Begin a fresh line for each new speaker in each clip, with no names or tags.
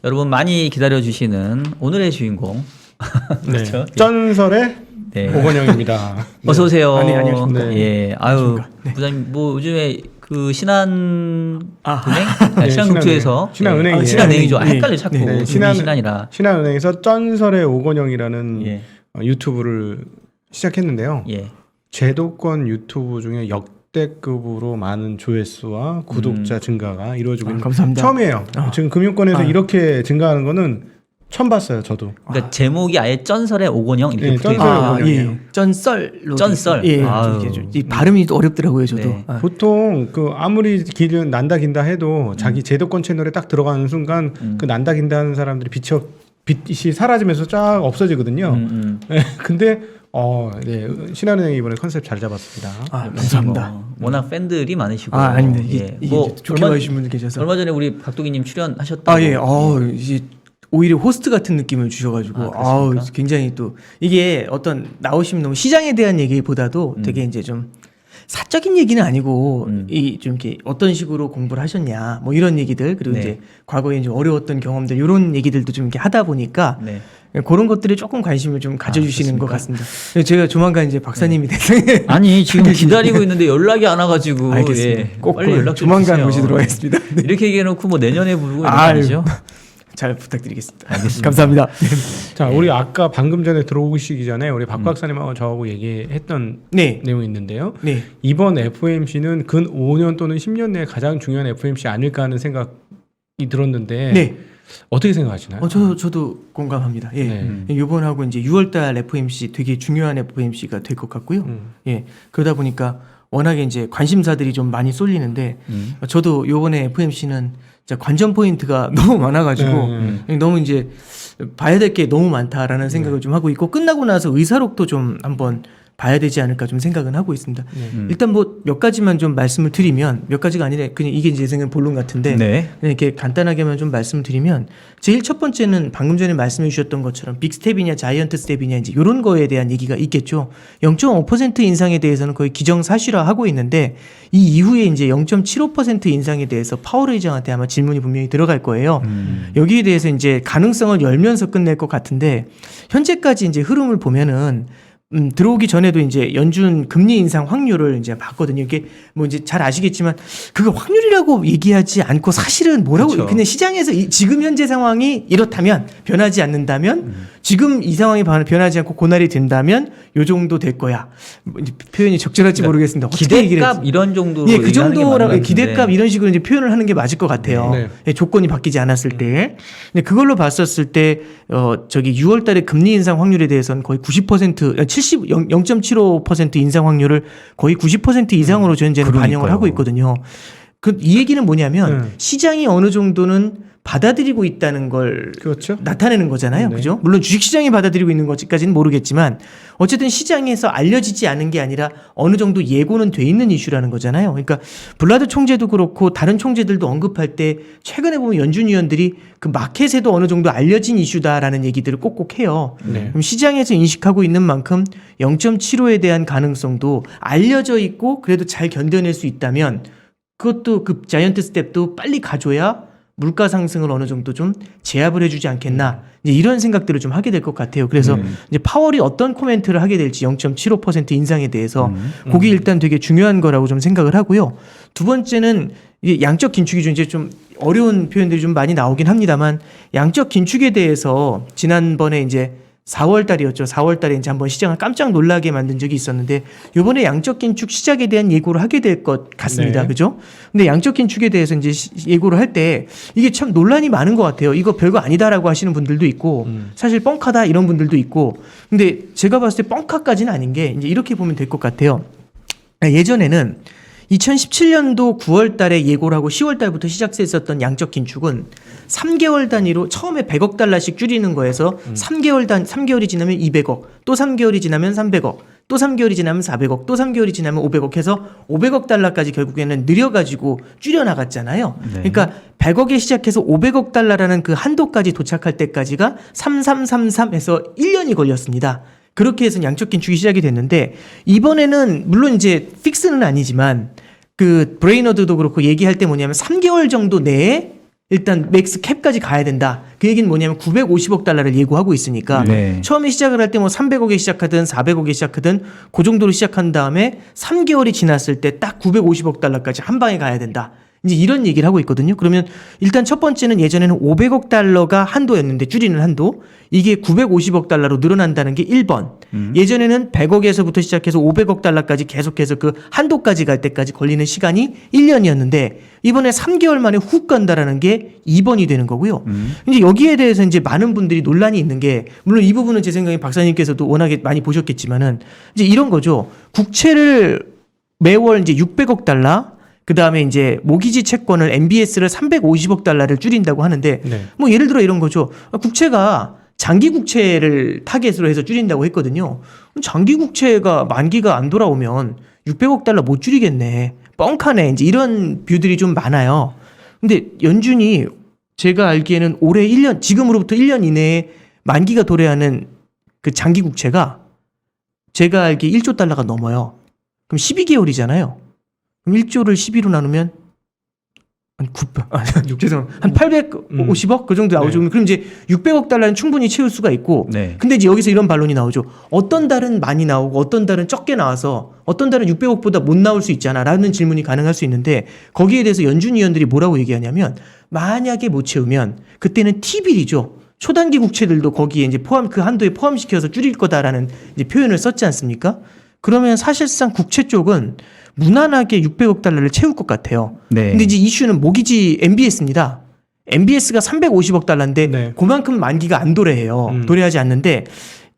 여러분 많이 기다려주시는 오늘의 주인공. 그렇죠?
네. 쩐설의
네.
오건영입니다.
어서 오세요.
안녕하십니까.
네. 예, 아유, 부장님 뭐 요즘에 그 신한은행,
네,
신한국투에서
신한은행이에요.
신한은행이죠.
네.
헷갈려 자꾸.
네,
신한이라.
신한은행에서 쩐설의 오건영이라는
예.
유튜브를 시작했는데요.
예.
제도권 유튜브 중에 역대급으로 많은 조회수와 구독자 증가가 이루어지고 있는
감사합니다.
처음이에요. 지금 금융권에서 이렇게 증가하는 거는 처음 봤어요, 저도.
그러니까 제목이 아예 쩐설의 오건영 이렇게
네,
붙어
쩐설의
있어요.
오건영이에요.
예. 쩐썰로.
쩐썰.
예.
아유.
이게 이 발음이 또 어렵더라고요, 저도.
네.
보통 그 아무리 길은 난다 긴다 해도 자기 제도권 채널에 딱 들어가는 순간 그 난다 긴다 하는 사람들이 빛이 사라지면서 쫙 없어지거든요. 네, 근데 네, 신한은행이 이번에 컨셉 잘 잡았습니다.
감사합니다.
워낙 팬들이 많으시고.
아닙니다.
예.
이게
뭐
좋게 봐주신 분들 계셔서.
얼마 전에 우리 박도기님 출연하셨다고.
예. 이제 오히려 호스트 같은 느낌을 주셔가지고,
그렇습니까?
굉장히 또 이게 어떤 나오시면 너무 시장에 대한 얘기보다도 되게 이제 좀 사적인 얘기는 아니고 이 좀 이렇게 어떤 식으로 공부를 하셨냐, 뭐 이런 얘기들 그리고
네.
이제 과거에 이제 어려웠던 경험들 이런 얘기들도 좀 이렇게 하다 보니까.
네.
그런 것들에 조금 관심을 좀 가져주시는 것 같습니다. 제가 조만간 이제 박사님이 대상에
아니 지금 기다리고 있는데 연락이 안 와가지고.
알겠습니다.
예.
꼭
빨리 연락 좀
조만간
주세요.
모시도록 하겠습니다.
이렇게 얘기해놓고 뭐 내년에 부르고 이런 거
아유.
아니죠?
잘 부탁드리겠습니다. 감사합니다.
자, 우리 아까 방금 전에 들어오시기 전에 우리 박 박사님하고 저하고 얘기했던
네.
내용이 있는데요.
네.
이번 FOMC는 근 5년 또는 10년 내에 가장 중요한 FOMC 아닐까 하는 생각이 들었는데
네.
어떻게 생각하시나요?
저도 공감합니다. 예.
네.
이번하고 이제 6월달 FOMC 되게 중요한 FOMC가 될 것 같고요. 예. 그러다 보니까 워낙에 이제 관심사들이 좀 많이 쏠리는데 저도 요번에 FOMC는 진짜 관전 포인트가 너무 많아가지고 너무 이제 봐야 될 게 너무 많다라는 생각을 좀 하고 있고 끝나고 나서 의사록도 좀 한번 봐야 되지 않을까 좀 생각은 하고 있습니다. 일단 뭐 몇 가지만 좀 말씀을 드리면 몇 가지가 아니라 그냥 이게 제 생각엔 본론 같은데
네.
그냥 이렇게 간단하게만 좀 말씀을 드리면 제일 첫 번째는 방금 전에 말씀해 주셨던 것처럼 빅스텝이냐 자이언트 스텝이냐 이제 이런 거에 대한 얘기가 있겠죠. 0.5% 인상에 대해서는 거의 기정사실화하고 있는데 이 이후에 이제 0.75% 인상에 대해서 파월 의장한테 아마 질문이 분명히 들어갈 거예요. 여기에 대해서 이제 가능성을 열면서 끝낼 것 같은데 현재까지 이제 흐름을 보면은 들어오기 전에도 이제 연준 금리 인상 확률을 이제 봤거든요. 이게 뭐 이제 잘 아시겠지만 그거 확률이라고 얘기하지 않고 사실은 뭐라고
그렇죠.
근데 시장에서 지금 현재 상황이 이렇다면 변하지 않는다면 지금 이 상황이 변하지 않고 고날이 된다면 요 정도 될 거야. 뭐 이제 표현이 적절할지 모르겠습니다. 어떻게 얘기를
기대값 이런 정도로
예, 그
얘기하는 게 맞는 것
정도라고
같은데.
기대값 이런 식으로 이제 표현을 하는 게 맞을 것 같아요.
네.
예, 조건이 바뀌지 않았을 때. 근데 그걸로 봤었을 때 저기 6월 달에 금리 인상 확률에 대해서는 거의 90% 0.75% 인상 확률을 거의 90% 이상으로 현재는 반영을 하고 있거든요. 이 얘기는 뭐냐면 시장이 어느 정도는 받아들이고 있다는 걸
그렇죠.
나타내는 거잖아요.
네.
그죠? 물론 주식시장이 받아들이고 있는 것까지는 모르겠지만 어쨌든 시장에서 알려지지 않은 게 아니라 어느 정도 예고는 돼 있는 이슈라는 거잖아요. 그러니까 블라드 총재도 그렇고 다른 총재들도 언급할 때 최근에 보면 연준 위원들이 그 마켓에도 어느 정도 알려진 이슈다라는 얘기들을 꼭꼭 해요.
네.
그럼 시장에서 인식하고 있는 만큼 0.75에 대한 가능성도 알려져 있고 그래도 잘 견뎌낼 수 있다면 그것도 그 자이언트 스텝도 빨리 가줘야 물가 상승을 어느 정도 좀 제압을 해주지 않겠나 이제 이런 생각들을 좀 하게 될 것 같아요. 그래서 이제 파월이 어떤 코멘트를 하게 될지 0.75% 인상에 대해서 그게 일단 되게 중요한 거라고 좀 생각을 하고요. 두 번째는 이게 양적 긴축이 좀 이제 좀 어려운 표현들이 좀 많이 나오긴 합니다만 양적 긴축에 대해서 지난번에 이제 4월 달이었죠. 4월 달에 이제 한번 시장을 깜짝 놀라게 만든 적이 있었는데 이번에 양적 긴축 시작에 대한 예고를 하게 될 것 같습니다.
네.
그죠? 근데 양적 긴축에 대해서 이제 예고를 할 때 이게 참 논란이 많은 것 같아요. 이거 별거 아니다라고 하시는 분들도 있고 사실 뻥카다 이런 분들도 있고 근데 제가 봤을 때 뻥카까지는 아닌 게 이제 이렇게 보면 될 것 같아요. 예전에는 2017년도 9월 달에 예고를 하고 10월 달부터 시작됐었던 양적 긴축은 3개월 단위로 처음에 100억 달러씩 줄이는 거에서 3개월이 지나면 200억, 또 3개월이 지나면 300억, 또 3개월이 지나면 400억, 또 3개월이 지나면 500억 해서 500억 달러까지 결국에는 늘려가지고 줄여나갔잖아요.
네.
그러니까 100억에 시작해서 500억 달러라는 그 한도까지 도착할 때까지가 3333에서 1년이 걸렸습니다. 그렇게 해서 양적 긴축이 시작이 됐는데 이번에는 물론 이제 픽스는 아니지만 그 브레이너드도 그렇고 얘기할 때 뭐냐면 3개월 정도 내에 일단 맥스 캡까지 가야 된다. 그 얘기는 뭐냐면 950억 달러를 예고하고 있으니까
네.
처음에 시작을 할 때 뭐 300억에 시작하든 400억에 시작하든 그 정도로 시작한 다음에 3개월이 지났을 때 딱 950억 달러까지 한 방에 가야 된다. 이제 이런 얘기를 하고 있거든요. 그러면 일단 첫 번째는 예전에는 500억 달러가 한도였는데 줄이는 한도. 이게 950억 달러로 늘어난다는 게 1번. 예전에는 100억에서부터 시작해서 500억 달러까지 계속해서 그 한도까지 갈 때까지 걸리는 시간이 1년이었는데 이번에 3개월 만에 훅 간다라는 게 2번이 되는 거고요. 이제 여기에 대해서 이제 많은 분들이 논란이 있는 게 물론 이 부분은 제 생각에 박사님께서도 워낙에 많이 보셨겠지만은 이제 이런 거죠. 국채를 매월 이제 600억 달러 그 다음에 이제 모기지 채권을 MBS를 350억 달러를 줄인다고 하는데
네.
뭐 예를 들어 이런 거죠. 국채가 장기 국채를 타겟으로 해서 줄인다고 했거든요. 장기 국채가 만기가 안 돌아오면 600억 달러 못 줄이겠네. 뻥카네. 이제 이런 뷰들이 좀 많아요. 근데 연준이 제가 알기에는 올해 1년, 지금으로부터 1년 이내에 만기가 도래하는 그 장기 국채가 제가 알기에 1조 달러가 넘어요. 그럼 12개월이잖아요. 그럼 1조를 12로 나누면 한 900, 죄송합니다. 한 850억 그 정도 나오죠.
네.
그럼 이제 600억 달러는 충분히 채울 수가 있고.
네.
근데 이제 여기서 이런 반론이 나오죠. 어떤 달은 많이 나오고 어떤 달은 적게 나와서 어떤 달은 600억보다 못 나올 수 있잖아라는 질문이 가능할 수 있는데 거기에 대해서 연준 위원들이 뭐라고 얘기하냐면 만약에 못 채우면 그때는 T빌이죠. 초단기 국채들도 거기에 이제 그 한도에 포함시켜서 줄일 거다라는 이제 표현을 썼지 않습니까? 그러면 사실상 국채 쪽은 무난하게 600억 달러를 채울 것 같아요.
네.
근데 이제 이슈는 모기지 MBS입니다. MBS가 350억 달러인데
네.
그만큼 만기가 안 도래해요. 도래하지 않는데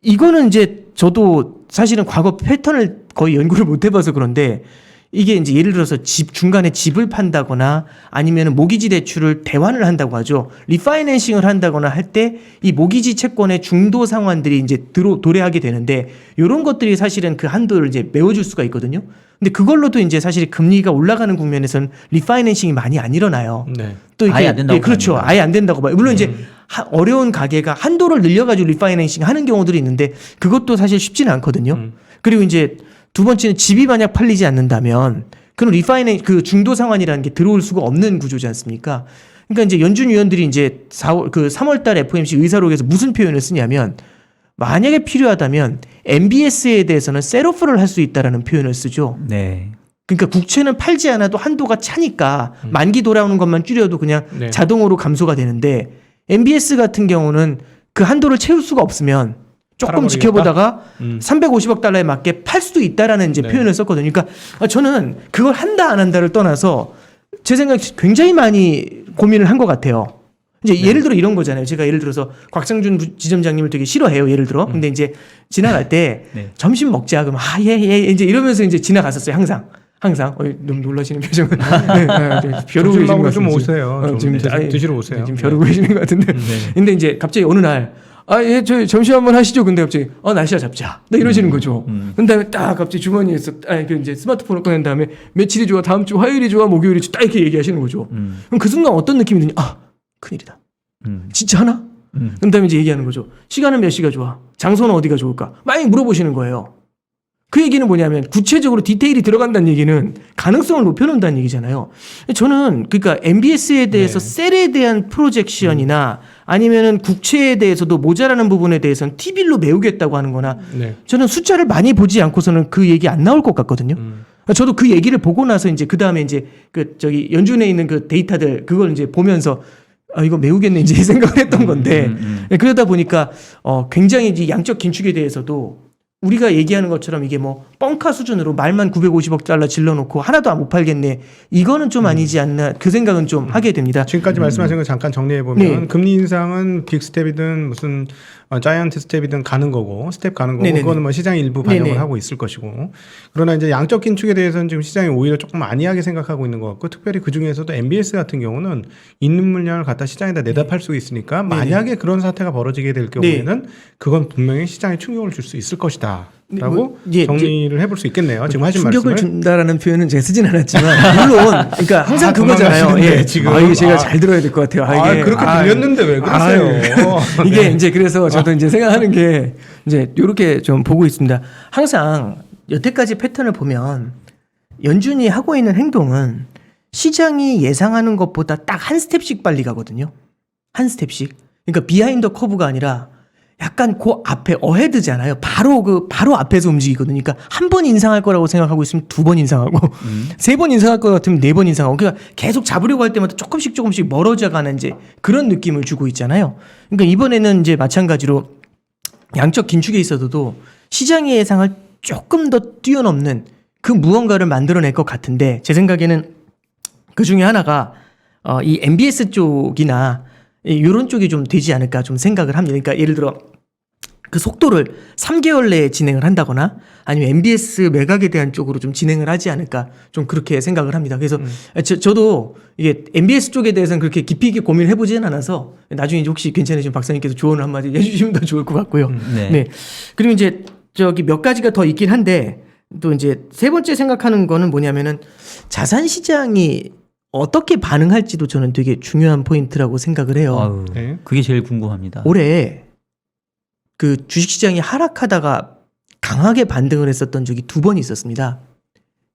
이거는 이제 저도 사실은 과거 패턴을 거의 연구를 못 해봐서 그런데 이게 이제 예를 들어서 중간에 집을 판다거나 아니면 모기지 대출을 대환을 한다고 하죠. 리파이낸싱을 한다거나 할 때 이 모기지 채권의 중도 상환들이 이제 도래하게 되는데 이런 것들이 사실은 그 한도를 이제 메워줄 수가 있거든요. 근데 그걸로도 이제 사실 금리가 올라가는 국면에서는 리파이낸싱이 많이 안 일어나요.
네.
또 이게
아예 안 된다고
그렇죠.
합니다.
아예 안 된다고 봐요. 물론 이제 어려운 가게가 한도를 늘려가지고 리파이낸싱 하는 경우들이 있는데 그것도 사실 쉽지는 않거든요. 그리고 이제 두 번째는 집이 만약 팔리지 않는다면 그럼 그 중도 상환이라는 게 들어올 수가 없는 구조지 않습니까? 그러니까 이제 연준 위원들이 이제 3월 달 FOMC 의사록에서 무슨 표현을 쓰냐면 만약에 필요하다면 MBS에 대해서는 셋오프를 할 수 있다라는 표현을 쓰죠.
네.
그러니까 국채는 팔지 않아도 한도가 차니까 만기 돌아오는 것만 줄여도 그냥
네.
자동으로 감소가 되는데 MBS 같은 경우는 그 한도를 채울 수가 없으면 조금
팔아버리겠다?
지켜보다가 350억 달러에 맞게 팔 수도 있다라는 이제
네.
표현을 썼거든요. 그러니까 저는 그걸 한다 안 한다를 떠나서 제 생각에 굉장히 많이 고민을 한 것 같아요. 이제 예를 들어 이런 거잖아요. 제가 예를 들어서 곽상준 지점장님을 되게 싫어해요. 예를 들어. 근데 이제 지나갈 때
네.
점심 먹자 그러면 예 이제 이러면서 이제 지나갔었어요. 항상 너무 놀라시는 표정은 벼르고 계시는 것
점심먹으러 좀
같은데
오세요. 좀 드시러 오세요.
지금 벼르고 계시는 것 같은데. 근데 이제 갑자기 어느 날 저 점심 한번 하시죠. 근데 갑자기 날씨야 잡자. 나 이러시는 거죠. 그다음에 딱 갑자기 주머니에서 그 이제 스마트폰을 꺼낸 다음에 며칠이 좋아, 다음 주 화요일이 좋아, 목요일이 좋아, 딱 이렇게 얘기하시는 거죠. 그럼 그 순간 어떤 느낌이 드냐? 큰일이다. 진짜 하나? 그다음에 이제 얘기하는 거죠. 시간은 몇 시가 좋아? 장소는 어디가 좋을까? 많이 물어보시는 거예요. 그 얘기는 뭐냐면 구체적으로 디테일이 들어간다는 얘기는 가능성을 높여놓는다는 얘기잖아요. 저는 그러니까 MBS에 대해서 셀에 대한 프로젝션이나 아니면은 국채에 대해서도 모자라는 부분에 대해서는 T빌로 메우겠다고 하는 거나
네.
저는 숫자를 많이 보지 않고서는 그 얘기 안 나올 것 같거든요. 저도 그 얘기를 보고 나서 이제 그 다음에 이제 연준에 있는 그 데이터들 그걸 이제 보면서 이거 메우겠네 이제 생각을 했던 건데 그러다 보니까 굉장히 이제 양적 긴축에 대해서도 우리가 얘기하는 것처럼 이게 뭐 뻥카 수준으로 말만 950억 달러 질러놓고 하나도 못 팔겠네. 이거는 좀 아니지 않나 그 생각은 좀 하게 됩니다.
지금까지 말씀하신 거 잠깐 정리해보면
네.
금리 인상은 빅 스텝이든 무슨 자이언트 스텝이든 가는 거고 스텝 가는 거고
네네네.
그거는 뭐 시장이 일부 반영을
네네.
하고 있을 것이고 그러나 이제 양적 긴축에 대해서는 지금 시장이 오히려 조금 안이하게 생각하고 있는 것 같고 특별히 그 중에서도 MBS 같은 경우는 있는 물량을 갖다 시장에다 내다 팔 수 있으니까 만약에 그런 사태가 벌어지게 될 경우에는 그건 분명히 시장에 충격을 줄 수 있을 것이다. 라고 정리를 해볼 수 있겠네요. 지금 하신
충격을
말씀을.
준다라는 표현은 제가 쓰진 않았지만 물론 그러니까 항상 그거잖아요.
도망가시는데
예.
지금.
이게 제가 잘 들어야 될 것 같아요. 이게,
그렇게 들렸는데 왜 그러세요?
이게 이제 그래서 저도 이제 생각하는 게 이제 이렇게 좀 보고 있습니다. 항상 여태까지 패턴을 보면 연준이 하고 있는 행동은 시장이 예상하는 것보다 딱 한 스텝씩 빨리 가거든요. 한 스텝씩. 그러니까 비하인드 커브가 아니라 약간 그 앞에 어헤드잖아요. 바로 앞에서 움직이거든요. 그러니까 한 번 인상할 거라고 생각하고 있으면 두 번 인상하고 세 번 인상할 것 같으면 네 번 인상하고 그러니까 계속 잡으려고 할 때마다 조금씩 멀어져 가는 이제 그런 느낌을 주고 있잖아요. 그러니까 이번에는 이제 마찬가지로 양적 긴축에 있어서도 시장의 예상을 조금 더 뛰어넘는 그 무언가를 만들어낼 것 같은데 제 생각에는 그 중에 하나가 이 MBS 쪽이나 이런 쪽이 좀 되지 않을까 좀 생각을 합니다. 그러니까 예를 들어 그 속도를 3개월 내에 진행을 한다거나 아니면 MBS 매각에 대한 쪽으로 좀 진행을 하지 않을까 좀 그렇게 생각을 합니다. 그래서 저도 이게 MBS 쪽에 대해서는 그렇게 깊이 있게 고민을 해보지는 않아서 나중에 이제 혹시 괜찮으시면 박사님께서 조언을 한마디 해주시면 더 좋을 것 같고요.
네.
네. 그리고 이제 저기 몇 가지가 더 있긴 한데 또 이제 세 번째 생각하는 거는 뭐냐면은 자산 시장이 어떻게 반응할지도 저는 되게 중요한 포인트라고 생각을 해요.
아유,
네.
그게 제일 궁금합니다.
올해 그 주식시장이 하락하다가 강하게 반등을 했었던 적이 두 번 있었습니다.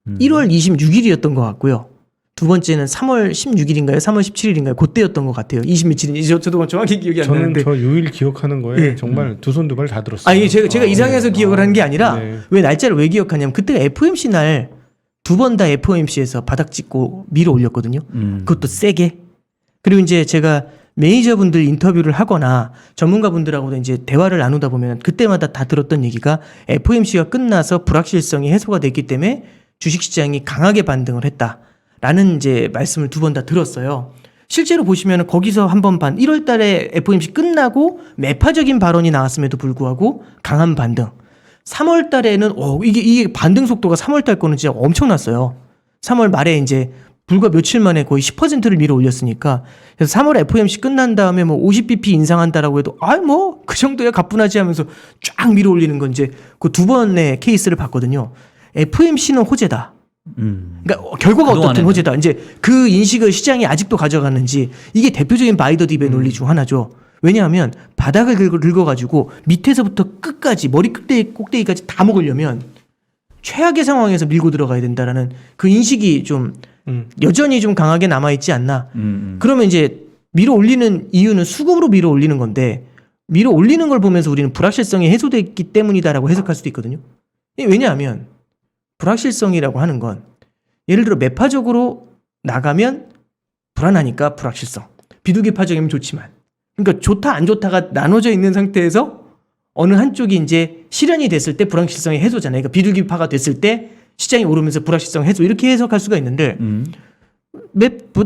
1월 26일이었던 것 같고요. 두 번째는 3월 16일인가요? 3월 17일인가요? 그때였던 것 같아요. 27일. 저도 정확히 기억이 안 나는데.
저는 저 요일 기억하는 거에
예.
정말 두 손 두 발 다 들었어요.
이게 제가 이상해서 기억을 하는 게 아니라
네.
왜 날짜를 왜 기억하냐면 그때가 FOMC 날 두 번 다 FOMC에서 바닥 찍고 밀어 올렸거든요. 그것도 세게. 그리고 이제 제가 매니저분들 인터뷰를 하거나 전문가분들하고도 이제 대화를 나누다 보면 그때마다 다 들었던 얘기가 FOMC가 끝나서 불확실성이 해소가 됐기 때문에 주식시장이 강하게 반등을 했다라는 이제 말씀을 두 번 다 들었어요. 실제로 보시면 거기서 한 번 1월 달에 FOMC 끝나고 매파적인 발언이 나왔음에도 불구하고 강한 반등. 3월 달에는 이게 반등 속도가 3월 달 거는 진짜 엄청났어요. 3월 말에 이제 불과 며칠 만에 거의 10%를 밀어 올렸으니까 그래서 3월 FOMC 끝난 다음에 뭐 50bp 인상한다라고 해도 뭐 그 정도야 가뿐하지 하면서 쫙 밀어 올리는 건 이제 그 두 번의 케이스를 봤거든요. FOMC는 호재다. 그러니까 결과가 어떻든 호재다. 이제 그 인식을 시장이 아직도 가져가는지 이게 대표적인 바이 더 딥의 논리 중 하나죠. 왜냐하면 바닥을 긁어가지고 밑에서부터 끝까지 머리 꼭대기까지 다 먹으려면 최악의 상황에서 밀고 들어가야 된다라는 그 인식이 좀 여전히 좀 강하게 남아있지 않나. 그러면 이제 밀어 올리는 이유는 수급으로 밀어 올리는 건데 밀어 올리는 걸 보면서 우리는 불확실성이 해소됐기 때문이다라고 해석할 수도 있거든요. 왜냐하면 불확실성이라고 하는 건 예를 들어 매파적으로 나가면 불안하니까 불확실성. 비둘기파적이면 좋지만 그러니까 좋다 안 좋다가 나눠져 있는 상태에서 어느 한쪽이 이제 실현이 됐을 때 불확실성이 해소잖아요. 그러니까 비둘기파가 됐을 때 시장이 오르면서 불확실성 해소 이렇게 해석할 수가 있는데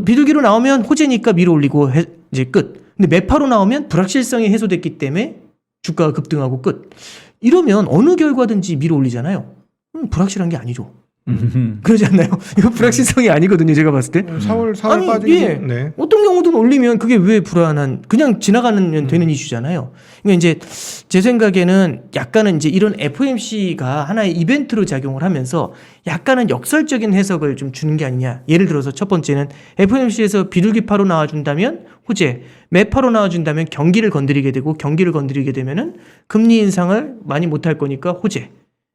비둘기로 나오면 호재니까 밀어 올리고 이제 끝. 근데 매파로 나오면 불확실성이 해소됐기 때문에 주가가 급등하고 끝. 이러면 어느 결과든지 밀어 올리잖아요. 불확실한 게 아니죠. 그러지 않나요? 이거 불확실성이 아니거든요. 제가 봤을 때.
4월
아니,
빠지기.
예.
네.
어떤 경우든 올리면 그게 왜 불안한 그냥 지나가는 되는 이슈잖아요. 그러니까 이제 제 생각에는 약간은 이제 이런 FOMC가 하나의 이벤트로 작용을 하면서 약간은 역설적인 해석을 좀 주는 게 아니냐. 예를 들어서 첫 번째는 FOMC에서 비둘기파로 나와준다면 호재, 매파로 나와준다면 경기를 건드리게 되고 경기를 건드리게 되면은 금리 인상을 많이 못할 거니까 호재.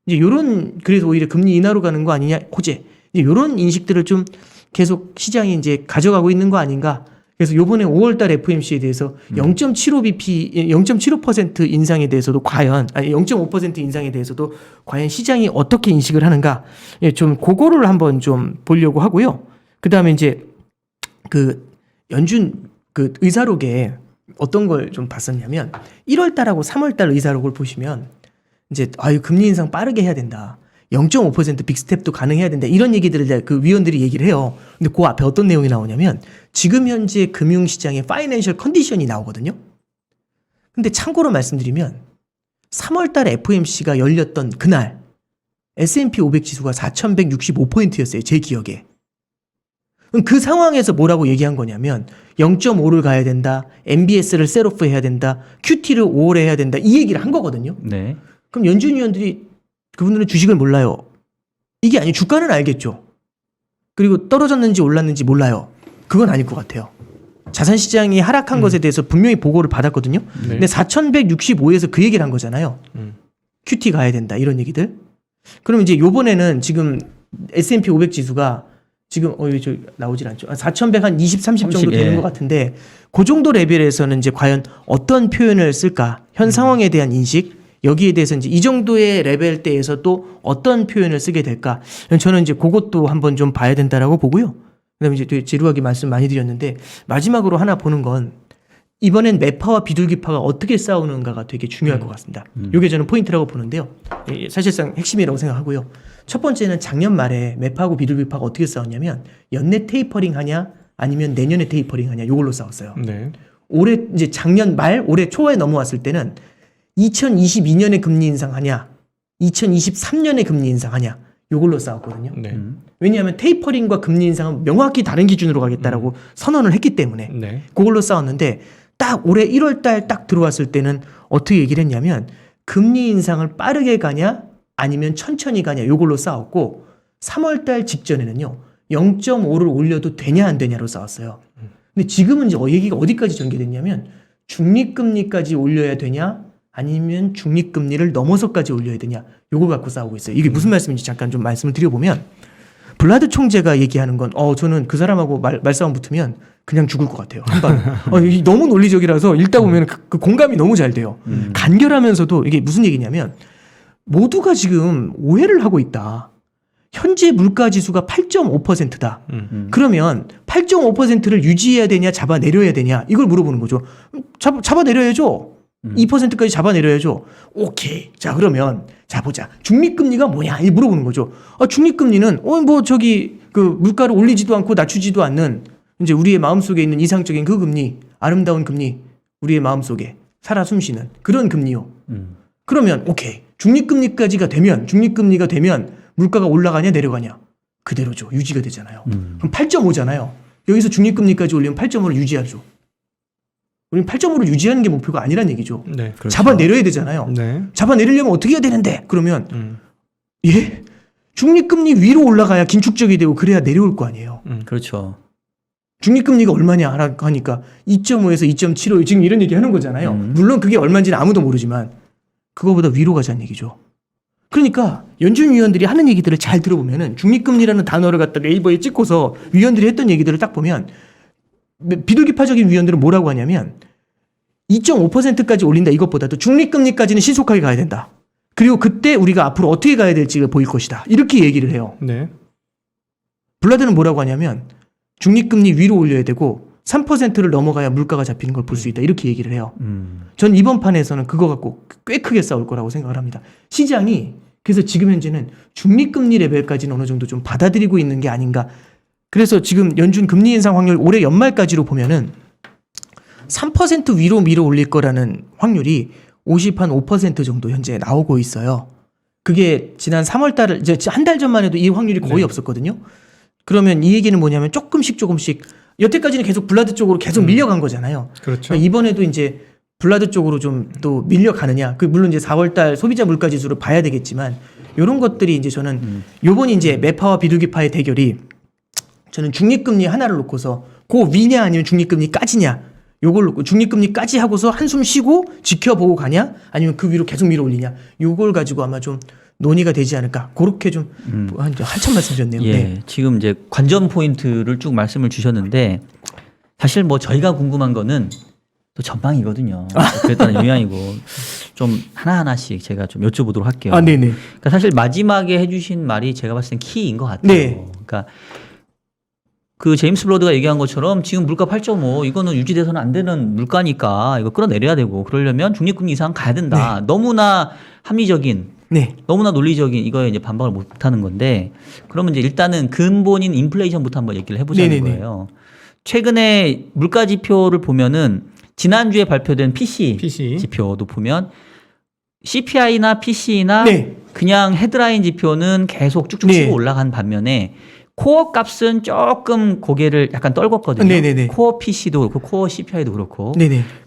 이제 요런 그래서 오히려 금리 인하로 가는 거 아니냐 호재 이제 요런 인식들을 좀 계속 시장이 이제 가져가고 있는 거 아닌가. 그래서 요번에 5월달 FOMC에 대해서 0.75bp 0.75% 인상에 대해서도 과연 0.5% 인상에 대해서도 과연 시장이 어떻게 인식을 하는가 좀 그거를 한번 좀 보려고 하고요. 그 다음에 이제 그 연준 그 의사록에 어떤 걸 좀 봤었냐면 1월달하고 3월달 의사록을 보시면. 이제 금리 인상 빠르게 해야 된다. 0.5% 빅스텝도 가능해야 된다. 이런 얘기들을 그 위원들이 얘기를 해요. 근데 그 앞에 어떤 내용이 나오냐면 지금 현재 금융시장의 파이낸셜 컨디션이 나오거든요. 근데 참고로 말씀드리면 3월달 FOMC가 열렸던 그날 S&P 500 지수가 4,165포인트였어요. 제 기억에. 그럼 그 상황에서 뭐라고 얘기한 거냐면 0.5를 가야 된다. MBS를 셋오프 해야 된다. QT를 5월에 해야 된다. 이 얘기를 한 거거든요.
네.
그럼 연준 위원들이 그분들은 주식을 몰라요. 이게 아니 주가는 알겠죠. 그리고 떨어졌는지 올랐는지 몰라요. 그건 아닐 것 같아요. 자산시장이 하락한 것에 대해서 분명히 보고를 받았거든요.
네.
근데 4,165에서 그 얘기를 한 거잖아요. QT 가야 된다 이런 얘기들. 그럼 이제 요번에는 지금 S&P 500 지수가 지금 저 나오질 않죠. 4,100 한 20, 30 정도
30,
되는
예.
것 같은데 그 정도 레벨에서는 이제 과연 어떤 표현을 쓸까? 현 상황에 대한 인식 여기에 대해서 이제 이 정도의 레벨대에서 또 어떤 표현을 쓰게 될까? 저는 이제 그것도 한번 좀 봐야 된다라고 보고요. 그다음에 이제 되게 지루하게 말씀 많이 드렸는데 마지막으로 하나 보는 건 이번엔 매파와 비둘기파가 어떻게 싸우는가가 되게 중요할 것 같습니다. 이게 저는 포인트라고 보는데요. 사실상 핵심이라고 생각하고요. 첫 번째는 작년 말에 매파하고 비둘기파가 어떻게 싸웠냐면 연내 테이퍼링 하냐 아니면 내년에 테이퍼링 하냐 이걸로 싸웠어요.
네.
올해 이제 작년 말 올해 초에 넘어왔을 때는 2022년에 금리 인상하냐 2023년에 금리 인상하냐 이걸로 싸웠거든요.
네.
왜냐하면 테이퍼링과 금리 인상은 명확히 다른 기준으로 가겠다라고 선언을 했기 때문에
네.
그걸로 싸웠는데 딱 올해 1월 달 딱 들어왔을 때는 어떻게 얘기를 했냐면 금리 인상을 빠르게 가냐 아니면 천천히 가냐 요걸로 싸웠고 3월 달 직전에는요 0.5를 올려도 되냐 안 되냐로 싸웠어요. 근데 지금은 이제 얘기가 어디까지 전개됐냐면 중립금리까지 올려야 되냐 아니면 중립금리를 넘어서까지 올려야 되냐 요거 갖고 싸우고 있어요. 이게 무슨 말씀인지 잠깐 좀 말씀을 드려보면 블라드 총재가 얘기하는 건 저는 그 사람하고 말싸움 붙으면 그냥 죽을 것 같아요. 한 방에. 너무 논리적이라서 읽다 보면 그 공감이 너무 잘 돼요. 간결하면서도 이게 무슨 얘기냐면 모두가 지금 오해를 하고 있다. 현재 물가 지수가 8.5%다. 그러면 8.5%를 유지해야 되냐 잡아내려야 되냐 이걸 물어보는 거죠. 잡아내려야죠. 2%까지 잡아내려야죠. 오케이. 자, 그러면 자 보자. 중립금리가 뭐냐? 이 물어보는 거죠. 중립금리는 그 물가를 올리지도 않고 낮추지도 않는 이제 우리의 마음속에 있는 이상적인 그 금리, 아름다운 금리, 우리의 마음속에 살아 숨쉬는 그런 금리요. 그러면 오케이. 중립금리가 되면 물가가 올라가냐 내려가냐? 그대로죠. 유지가 되잖아요. 그럼 8.5잖아요. 여기서 중립금리까지 올리면 8.5를 유지하죠. 우리는 8.5를 유지하는 게 목표가 아니란 얘기죠.
네.
그렇죠.
잡아내려야 되잖아요.
네.
잡아내리려면 어떻게 해야 되는데? 그러면 예? 중립금리 위로 올라가야 긴축적이 되고 그래야 내려올 거 아니에요.
그렇죠.
중립금리가 얼마냐 하니까 2.5에서 2.75 지금 이런 얘기 하는 거잖아요. 물론 그게 얼마인지는 아무도 모르지만 그거보다 위로 가자는 얘기죠. 그러니까 연준 위원들이 하는 얘기들을 잘 들어보면은 중립금리라는 단어를 갖다 네이버에 찍고서 위원들이 했던 얘기들을 딱 보면 비둘기파적인 위원들은 뭐라고 하냐면 2.5%까지 올린다 이것보다도 중립금리까지는 신속하게 가야 된다. 그리고 그때 우리가 앞으로 어떻게 가야 될지가 보일 것이다. 이렇게 얘기를 해요.
네.
블라드는 뭐라고 하냐면 중립금리 위로 올려야 되고 3%를 넘어가야 물가가 잡히는 걸 볼 수 있다. 이렇게 얘기를 해요. 전 이번 판에서는 그거 갖고 꽤 크게 싸울 거라고 생각을 합니다. 시장이 그래서 지금 현재는 중립금리 레벨까지는 어느 정도 좀 받아들이고 있는 게 아닌가. 그래서 지금 연준 금리 인상 확률 올해 연말까지로 보면은 3% 위로 밀어 올릴 거라는 확률이 5% 정도 현재 나오고 있어요. 그게 지난 3월 달을 이제 한 달 전만 해도 이 확률이 거의 없었거든요. 그러면 이 얘기는 뭐냐면 조금씩 여태까지는 계속 블라드 쪽으로 계속 밀려간 거잖아요.
그렇죠.
그러니까 이번에도 이제 블라드 쪽으로 좀 또 밀려가느냐. 물론 이제 4월 달 소비자 물가 지수를 봐야 되겠지만 이런 것들이 이제 저는 요번 이제 매파와 비둘기파의 대결이 저는 중립금리 하나를 놓고서 그 위냐 아니면 중립금리까지냐 요걸 놓고 중립금리까지 하고서 한숨 쉬고 지켜보고 가냐 아니면 그 위로 계속 밀어 올리냐 요걸 가지고 아마 좀 논의가 되지 않을까 그렇게 좀 한참 말씀드렸네요.
예,
네.
지금 이제 관전 포인트를 쭉 말씀을 주셨는데 사실 뭐 저희가 궁금한 거는 또 전망이거든요. 그랬다는 영향이고 좀 하나하나씩 제가 좀 여쭤보도록 할게요.
네네.
그러니까 사실 마지막에 해주신 말이 제가 봤을 땐 키인 것 같아요.
네.
그러니까 그 제임스 블러드가 얘기한 것처럼 지금 물가 8.5 이거는 유지돼서는 안 되는 물가니까 이거 끌어내려야 되고 그러려면 중립금리 이상 가야 된다. 너무나 합리적인, 너무나 논리적인 이거에 이제 반박을 못하는 건데 그러면 이제 일단은 근본인 인플레이션부터 한번 얘기를 해보자는 거예요. 최근에 물가 지표를 보면은 지난주에 발표된 PC 지표도 보면 CPI나 PC나 그냥 헤드라인 지표는 계속 쭉쭉 치고 올라간 반면에 코어 값은 조금 고개를 약간 떨궜거든요. 코어 PC도 그렇고 코어 CPI도 그렇고.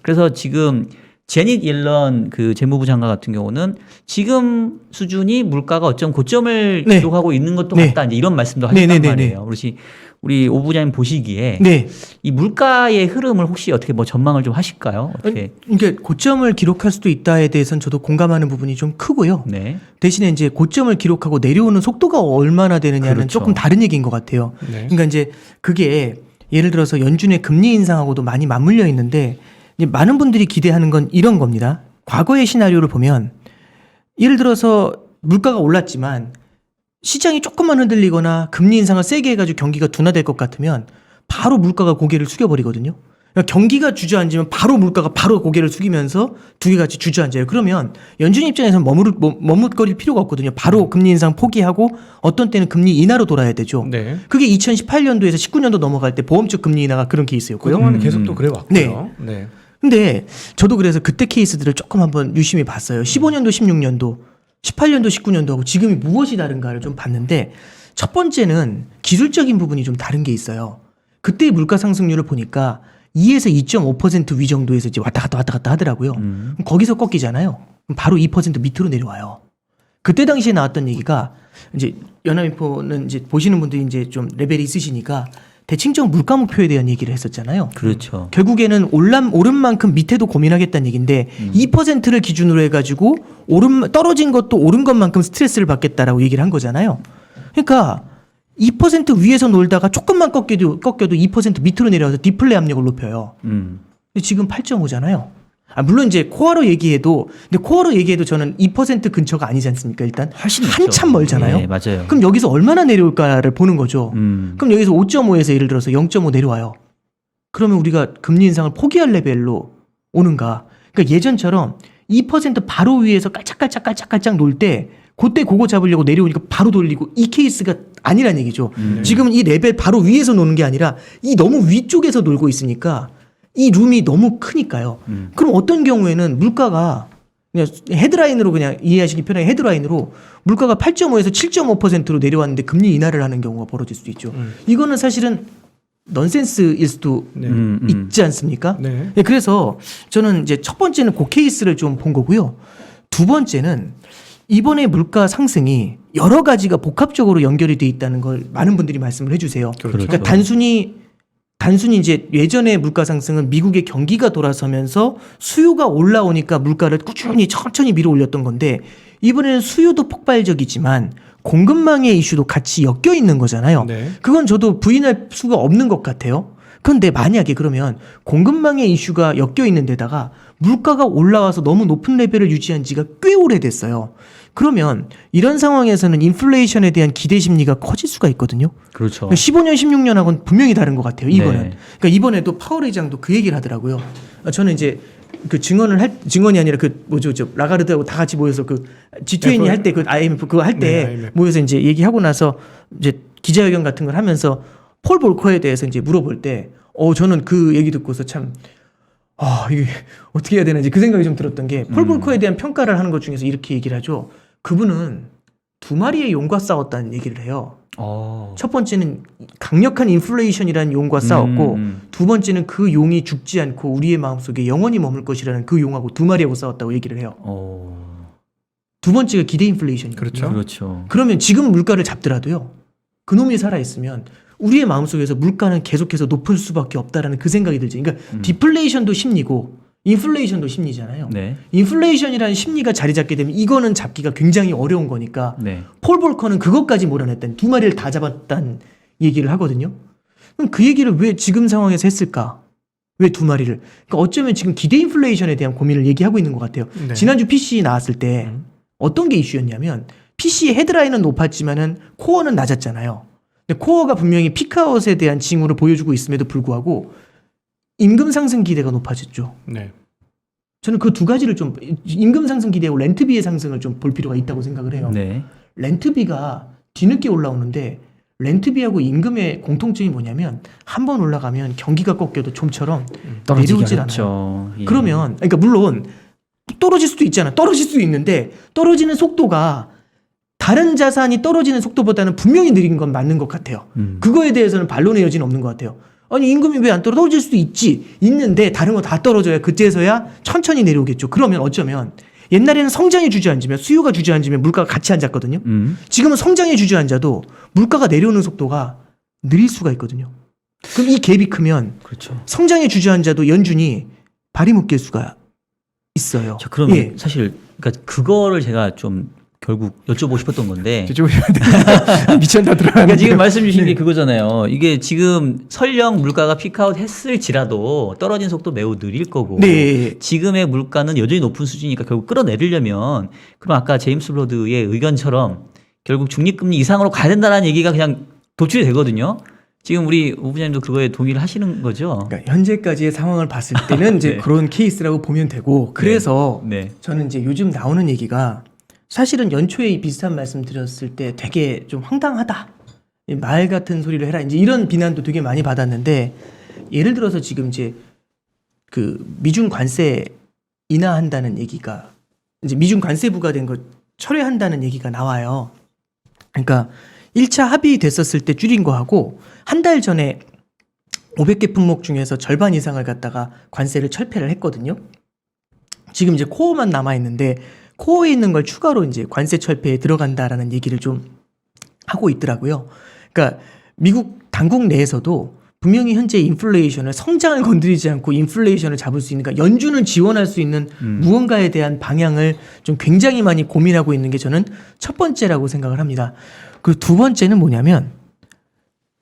그래서 지금 제닛 옐런 그 재무부 장관 같은 경우는 지금 수준이 물가가 어쩜 고점을 기록하고 있는 것도 같다. 이제 이런 말씀도 하셨단 말이에요. 그렇지 우리 오 부장님 보시기에
네.
이 물가의 흐름을 혹시 어떻게 뭐 전망을 좀 하실까요? 어떻게?
이게 고점을 기록할 수도 있다에 대해서는 저도 공감하는 부분이 좀 크고요.
네.
대신에 이제 고점을 기록하고 내려오는 속도가 얼마나 되느냐는
그렇죠.
조금 다른 얘기인 것 같아요.
네.
그러니까 이제 그게 예를 들어서 연준의 금리 인상하고도 많이 맞물려 있는데 이제 많은 분들이 기대하는 건 이런 겁니다. 과거의 시나리오를 보면 예를 들어서 물가가 올랐지만 시장이 조금만 흔들리거나 금리 인상을 세게 해가지고 경기가 둔화될 것 같으면 바로 물가가 고개를 숙여버리거든요. 그러니까 경기가 주저앉으면 바로 물가가 바로 고개를 숙이면서 두 개 같이 주저앉아요. 그러면 연준 입장에서는 머뭇거릴 필요가 없거든요. 바로 금리 인상 포기하고 어떤 때는 금리 인하로 돌아야 되죠.
네.
그게 2018년도에서 19년도 넘어갈 때 보험적 금리 인하가 그런 케이스였고요.
그동안은 계속 또 그래 왔고요. 네.
근데 저도 그래서 그때 케이스들을 조금 한번 유심히 봤어요. 15년도, 16년도, 18년도, 19년도하고 지금이 무엇이 다른가를 좀 봤는데 첫 번째는 기술적인 부분이 좀 다른 게 있어요. 그때 물가 상승률을 보니까 2에서 2.5% 위 정도에서 이제 왔다 갔다 하더라고요. 그럼 거기서 꺾이잖아요. 그럼 바로 2% 밑으로 내려와요. 그때 당시에 나왔던 얘기가 이제 연합인포는 이제 보시는 분들이 이제 좀 레벨이 있으시니까 대칭적 물가 목표에 대한 얘기를 했었잖아요.
그렇죠.
결국에는 오른 만큼 밑에도 고민하겠다는 얘기인데 2%를 기준으로 해가지고 떨어진 것도 오른 것만큼 스트레스를 받겠다라고 얘기를 한 거잖아요. 그러니까 2% 위에서 놀다가 조금만 꺾여도 2% 밑으로 내려와서 디플레 압력을 높여요. 근데 지금 8.5잖아요. 물론 이제 코어로 얘기해도 저는 2% 근처가 아니지 않습니까? 일단
훨씬
한참
높죠.
멀잖아요.
네, 맞아요.
그럼 여기서 얼마나 내려올까를 보는 거죠. 그럼 여기서 5.5에서 예를 들어서 0.5 내려와요. 그러면 우리가 금리 인상을 포기할 레벨로 오는가? 그러니까 예전처럼 2% 바로 위에서 깔짝깔짝 놀 때 그때 그거 잡으려고 내려오니까 바로 돌리고 이 케이스가 아니란 얘기죠. 지금은 이 레벨 바로 위에서 노는 게 아니라 이 너무 위쪽에서 놀고 있으니까 이 룸이 너무 크니까요. 그럼 어떤 경우에는 물가가 그냥 헤드라인으로 그냥 이해하시기 편하게 헤드라인으로 물가가 8.5에서 7.5%로 내려왔는데 금리 인하를 하는 경우가 벌어질 수도 있죠. 이거는 사실은 넌센스일 수도 있지 않습니까?
네.
네, 그래서 저는 이제 첫 번째는 그 케이스를 좀 본 거고요. 두 번째는 이번에 물가 상승이 여러 가지가 복합적으로 연결이 돼 있다는 걸 많은 분들이 말씀을 해주세요.
그렇죠.
그러니까 단순히 이제 예전의 물가 상승은 미국의 경기가 돌아서면서 수요가 올라오니까 물가를 꾸준히 천천히 밀어 올렸던 건데 이번에는 수요도 폭발적이지만 공급망의 이슈도 같이 엮여 있는 거잖아요.
네.
그건 저도 부인할 수가 없는 것 같아요. 그런데 만약에 그러면 공급망의 이슈가 엮여 있는 데다가 물가가 올라와서 너무 높은 레벨을 유지한 지가 꽤 오래됐어요. 그러면 이런 상황에서는 인플레이션에 대한 기대 심리가 커질 수가 있거든요.
그렇죠.
15년, 16년하고는 분명히 다른 것 같아요. 이번엔.
네.
그러니까 이번에도 파월 의장도 그 얘기를 하더라고요. 저는 이제 그 증언이 아니라 그 뭐죠, 라가르드하고 다 같이 모여서 그 G20 할 때 그 IMF 그거 할 때
네, IMF.
모여서 이제 얘기하고 나서 이제 기자회견 같은 걸 하면서 폴 볼커에 대해서 이제 물어볼 때 저는 그 얘기 듣고서 참 이게 어떻게 해야 되는지 그 생각이 좀 들었던 게 폴 볼커에 대한 평가를 하는 것 중에서 이렇게 얘기를 하죠. 그분은 두 마리의 용과 싸웠다는 얘기를 해요. 첫 번째는 강력한 인플레이션이라는 용과 싸웠고 두 번째는 그 용이 죽지 않고 우리의 마음속에 영원히 머물 것이라는 그 용하고 두 마리하고 싸웠다고 얘기를 해요. 두 번째가 기대 인플레이션이거든요.
그렇죠.
그렇죠.
그러면 지금 물가를 잡더라도요. 그놈이 살아있으면 우리의 마음속에서 물가는 계속해서 높을 수밖에 없다라는 그 생각이 들죠. 그러니까 디플레이션도 심리고 인플레이션도 심리잖아요.
네.
인플레이션이라는 심리가 자리 잡게 되면 이거는 잡기가 굉장히 어려운 거니까
네.
폴 볼커는 그것까지 몰아냈다는 두 마리를 다 잡았다는 얘기를 하거든요. 그럼 그 얘기를 왜 지금 상황에서 했을까? 왜 두 마리를? 그러니까 어쩌면 지금 기대 인플레이션에 대한 고민을 얘기하고 있는 것 같아요.
네.
지난주 PC 나왔을 때 어떤 게 이슈였냐면 PC의 헤드라인은 높았지만은 코어는 낮았잖아요. 근데 코어가 분명히 피크아웃에 대한 징후를 보여주고 있음에도 불구하고 임금 상승 기대가 높아졌죠.
네.
저는 그 두 가지를 좀 임금 상승 기대하고 렌트비의 상승을 좀 볼 필요가 있다고 생각을 해요.
네.
렌트비가 뒤늦게 올라오는데 렌트비하고 임금의 공통점이 뭐냐면 한 번 올라가면 경기가 꺾여도 좀처럼 내려오질 않아요.
않죠. 예.
그러면 그러니까 물론 떨어질 수도 있잖아. 떨어질 수도 있는데 떨어지는 속도가 다른 자산이 떨어지는 속도보다는 분명히 느린 건 맞는 것 같아요. 그거에 대해서는 반론의 여지는 없는 것 같아요. 아니 임금이 왜 안 떨어질 수도 있는데 다른 거 다 떨어져야 그때서야 천천히 내려오겠죠. 그러면 어쩌면 옛날에는 성장이 주저앉으면 수요가 주저앉으면 물가가 같이 앉았거든요. 지금은 성장이 주저앉아도 물가가 내려오는 속도가 느릴 수가 있거든요. 그럼 이 갭이 크면
그렇죠.
성장에 주저앉아도 연준이 발이 묶일 수가 있어요.
자, 그럼
예.
사실 그러니까 그거를 제가 좀 결국 여쭤보고 싶었던 건데.
미쳤다 들어가는.
그러니까 지금 말씀 주신 게 그거잖아요. 이게 지금 설령 물가가 피크아웃 했을지라도 떨어진 속도 매우 느릴 거고
네.
지금의 물가는 여전히 높은 수준이니까 결국 끌어내리려면 그럼 아까 제임스 블러드의 의견처럼 결국 중립금리 이상으로 가야 된다는 얘기가 그냥 도출이 되거든요. 지금 우리 오 부장님도 그거에 동의를 하시는 거죠?
그러니까 현재까지의 상황을 봤을 때는 이제
네.
그런 케이스라고 보면 되고 그래서
네.
저는 이제 요즘 나오는 얘기가 사실은 연초에 이 비슷한 말씀 드렸을 때 되게 좀 황당하다. 말 같은 소리를 해라. 이제 이런 비난도 되게 많이 받았는데 예를 들어서 지금 이제 그 미중 관세 인하한다는 얘기가 이제 미중 관세 부과된 거 철회한다는 얘기가 나와요. 그러니까 1차 합의됐었을 때 줄인 거하고 한 달 전에 500개 품목 중에서 절반 이상을 갖다가 관세를 철폐를 했거든요. 지금 이제 코어만 남아 있는데 코어에 있는 걸 추가로 이제 관세 철폐에 들어간다라는 얘기를 좀 하고 있더라고요. 그러니까 미국 당국 내에서도 분명히 현재 인플레이션을 성장을 건드리지 않고 인플레이션을 잡을 수 있는, 그러니까 연준을 지원할 수 있는 무언가에 대한 방향을 좀 굉장히 많이 고민하고 있는 게 저는 첫 번째라고 생각을 합니다. 그리고 두 번째는 뭐냐면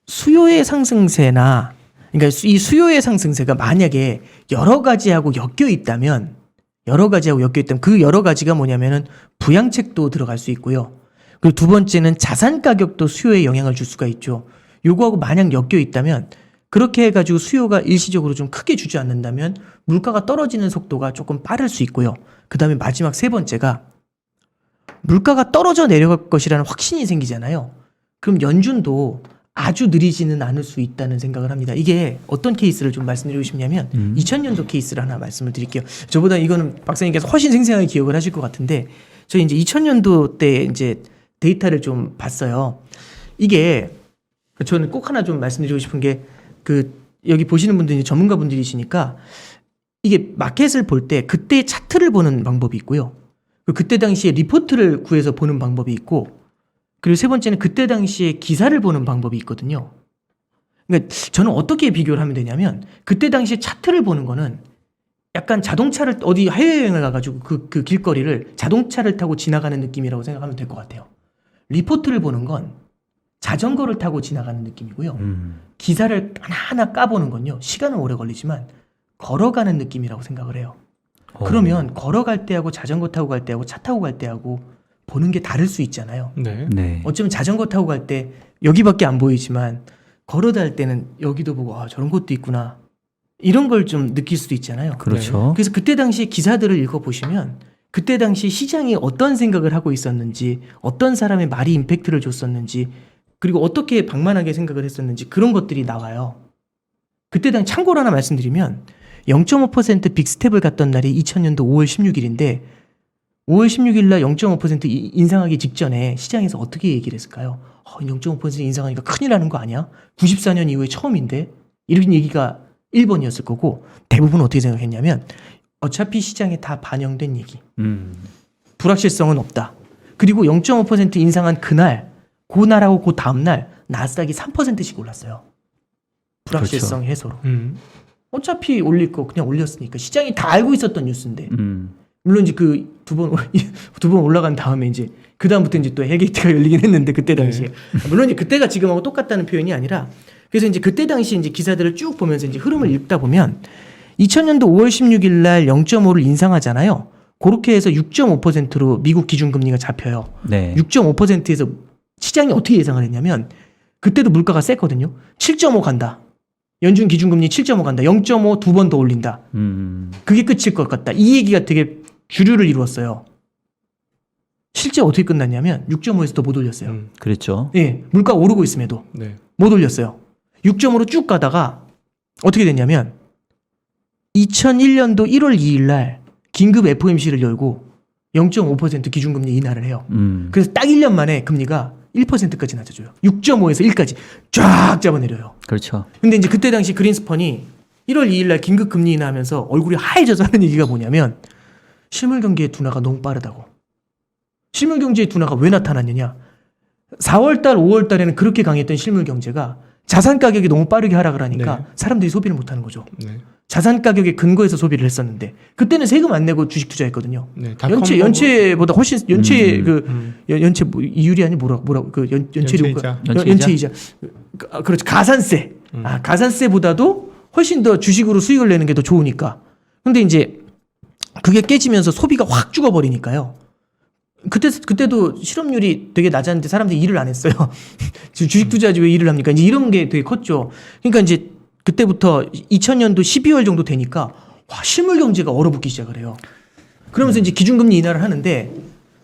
수요의 상승세나 그러니까 이 수요의 상승세가 만약에 여러 가지하고 엮여 있다면 그 여러 가지가 뭐냐면은 부양책도 들어갈 수 있고요. 그리고 두 번째는 자산 가격도 수요에 영향을 줄 수가 있죠. 요거하고 만약 엮여 있다면 그렇게 해가지고 수요가 일시적으로 좀 크게 주저앉는다면 물가가 떨어지는 속도가 조금 빠를 수 있고요. 그 다음에 마지막 세 번째가 물가가 떨어져 내려갈 것이라는 확신이 생기잖아요. 그럼 연준도 아주 느리지는 않을 수 있다는 생각을 합니다. 이게 어떤 케이스를 좀 말씀드리고 싶냐면 2000년도 케이스를 하나 말씀을 드릴게요. 저보다 이거는 박사님께서 훨씬 생생하게 기억을 하실 것 같은데 저희 이제 2000년도 때 이제 데이터를 좀 봤어요. 이게 저는 꼭 하나 좀 말씀드리고 싶은 게 그 여기 보시는 분들이 전문가 분들이시니까 이게 마켓을 볼 때 그때 차트를 보는 방법이 있고요. 그때 당시에 리포트를 구해서 보는 방법이 있고 그리고 세 번째는 그때 당시에 기사를 보는 방법이 있거든요. 그러니까 저는 어떻게 비교를 하면 되냐면 그때 당시에 차트를 보는 거는 약간 자동차를 어디 해외여행을 가가지고 그 길거리를 자동차를 타고 지나가는 느낌이라고 생각하면 될 것 같아요. 리포트를 보는 건 자전거를 타고 지나가는 느낌이고요. 기사를 하나하나 까보는 건요. 시간은 오래 걸리지만 걸어가는 느낌이라고 생각을 해요. 그러면 걸어갈 때하고 자전거 타고 갈 때하고 차 타고 갈 때하고 보는 게 다를 수 있잖아요.
네.
네.
어쩌면 자전거 타고 갈 때 여기밖에 안 보이지만 걸어다닐 때는 여기도 보고 아 저런 것도 있구나 이런 걸 좀 느낄 수도 있잖아요.
그렇죠.
그래서 그때 당시 기사들을 읽어보시면 그때 당시 시장이 어떤 생각을 하고 있었는지 어떤 사람의 말이 임팩트를 줬었는지 그리고 어떻게 방만하게 생각을 했었는지 그런 것들이 나와요. 그때 당시 참고로 하나 말씀드리면 0.5% 빅스텝을 갔던 날이 2000년도 5월 16일인데 5월 16일 날 0.5% 인상하기 직전에 시장에서 어떻게 얘기를 했을까요? 0.5% 인상하니까 큰일 나는 거 아니야? 94년 이후에 처음인데? 이런 얘기가 1번이었을 거고 대부분 어떻게 생각했냐면 어차피 시장에 다 반영된 얘기. 불확실성은 없다. 그리고 0.5% 인상한 그날 그 날하고 그 다음날 나스닥이 3%씩 올랐어요. 불확실성 해소로. 어차피 올릴 거 그냥 올렸으니까 시장이 다 알고 있었던 뉴스인데 물론 이제 그 두 번 올라간 다음에 이제 그 다음부터 이제 또 헬게이트가 열리긴 했는데 그때 당시에 물론 이제 그때가 지금하고 똑같다는 표현이 아니라 그래서 이제 그때 당시 이제 기사들을 쭉 보면서 이제 흐름을 읽다 보면 2000년도 5월 16일 날 0.5를 인상하잖아요. 그렇게 해서 6.5%로 미국 기준금리가 잡혀요.
네.
6.5%에서 시장이 어떻게 예상을 했냐면 그때도 물가가 셌거든요. 7.5 간다. 연준 기준금리 7.5 간다. 0.5 두 번 더 올린다. 그게 끝일 것 같다. 이 얘기가 되게 주류를 이루었어요. 실제 어떻게 끝났냐면 6.5에서 더 못 올렸어요.
그랬죠.
예, 물가 오르고 있음에도
네.
못 올렸어요. 6.5로 쭉 가다가 어떻게 됐냐면 2001년도 1월 2일 날 긴급 FOMC를 열고 0.5% 기준금리 인하를 해요. 그래서 딱 1년 만에 금리가 1%까지 낮아져요. 6.5에서 1까지 쫙 잡아내려요.
그렇죠.
근데 이제 그때 당시 그린스펀이 1월 2일 날 긴급 금리 인하하면서 얼굴이 하얘져서 하는 얘기가 뭐냐면 실물 경기의 둔화가 너무 빠르다고. 실물 경제의 둔화가 왜 나타났느냐? 4월 달, 5월 달에는 그렇게 강했던 실물 경제가 자산 가격이 너무 빠르게 하락을 하니까
네.
사람들이 소비를 못 하는 거죠.
네.
자산 가격에 근거해서 소비를 했었는데 그때는 세금 안 내고 주식 투자했거든요.
네.
연체보다 훨씬 연체 연체 뭐 이율이 아니 뭐라 그 연체료가 연체이자 그렇죠. 가산세. 가산세보다도 훨씬 더 주식으로 수익을 내는 게 더 좋으니까. 근데 이제 그게 깨지면서 소비가 확 죽어버리니까요. 그때도 실업률이 되게 낮았는데 사람들이 일을 안 했어요. 주식 투자지 왜 일을 합니까? 이제 이런 게 되게 컸죠. 그러니까 이제 그때부터 2000년도 12월 정도 되니까 와, 실물 경제가 얼어붙기 시작을 해요. 그러면서 이제 기준금리 인하를 하는데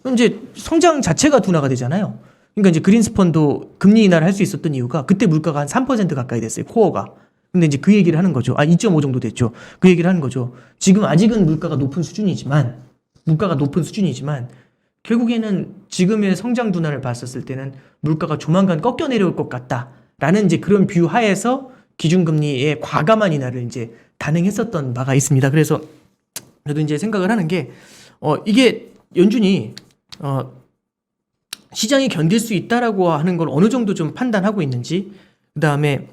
그럼 이제 성장 자체가 둔화가 되잖아요. 그러니까 이제 그린스펀도 금리 인하를 할 수 있었던 이유가 그때 물가가 한 3% 가까이 됐어요. 코어가. 근데 이제 그 얘기를 하는 거죠. 2.5 정도 됐죠. 그 얘기를 하는 거죠. 지금 아직은 물가가 높은 수준이지만 결국에는 지금의 성장 둔화를 봤었을 때는 물가가 조만간 꺾여 내려올 것 같다라는 이제 그런 뷰 하에서 기준금리의 과감한 인하를 이제 단행했었던 바가 있습니다. 그래서 저도 이제 생각을 하는 게 이게 연준이 시장이 견딜 수 있다라고 하는 걸 어느 정도 좀 판단하고 있는지, 그 다음에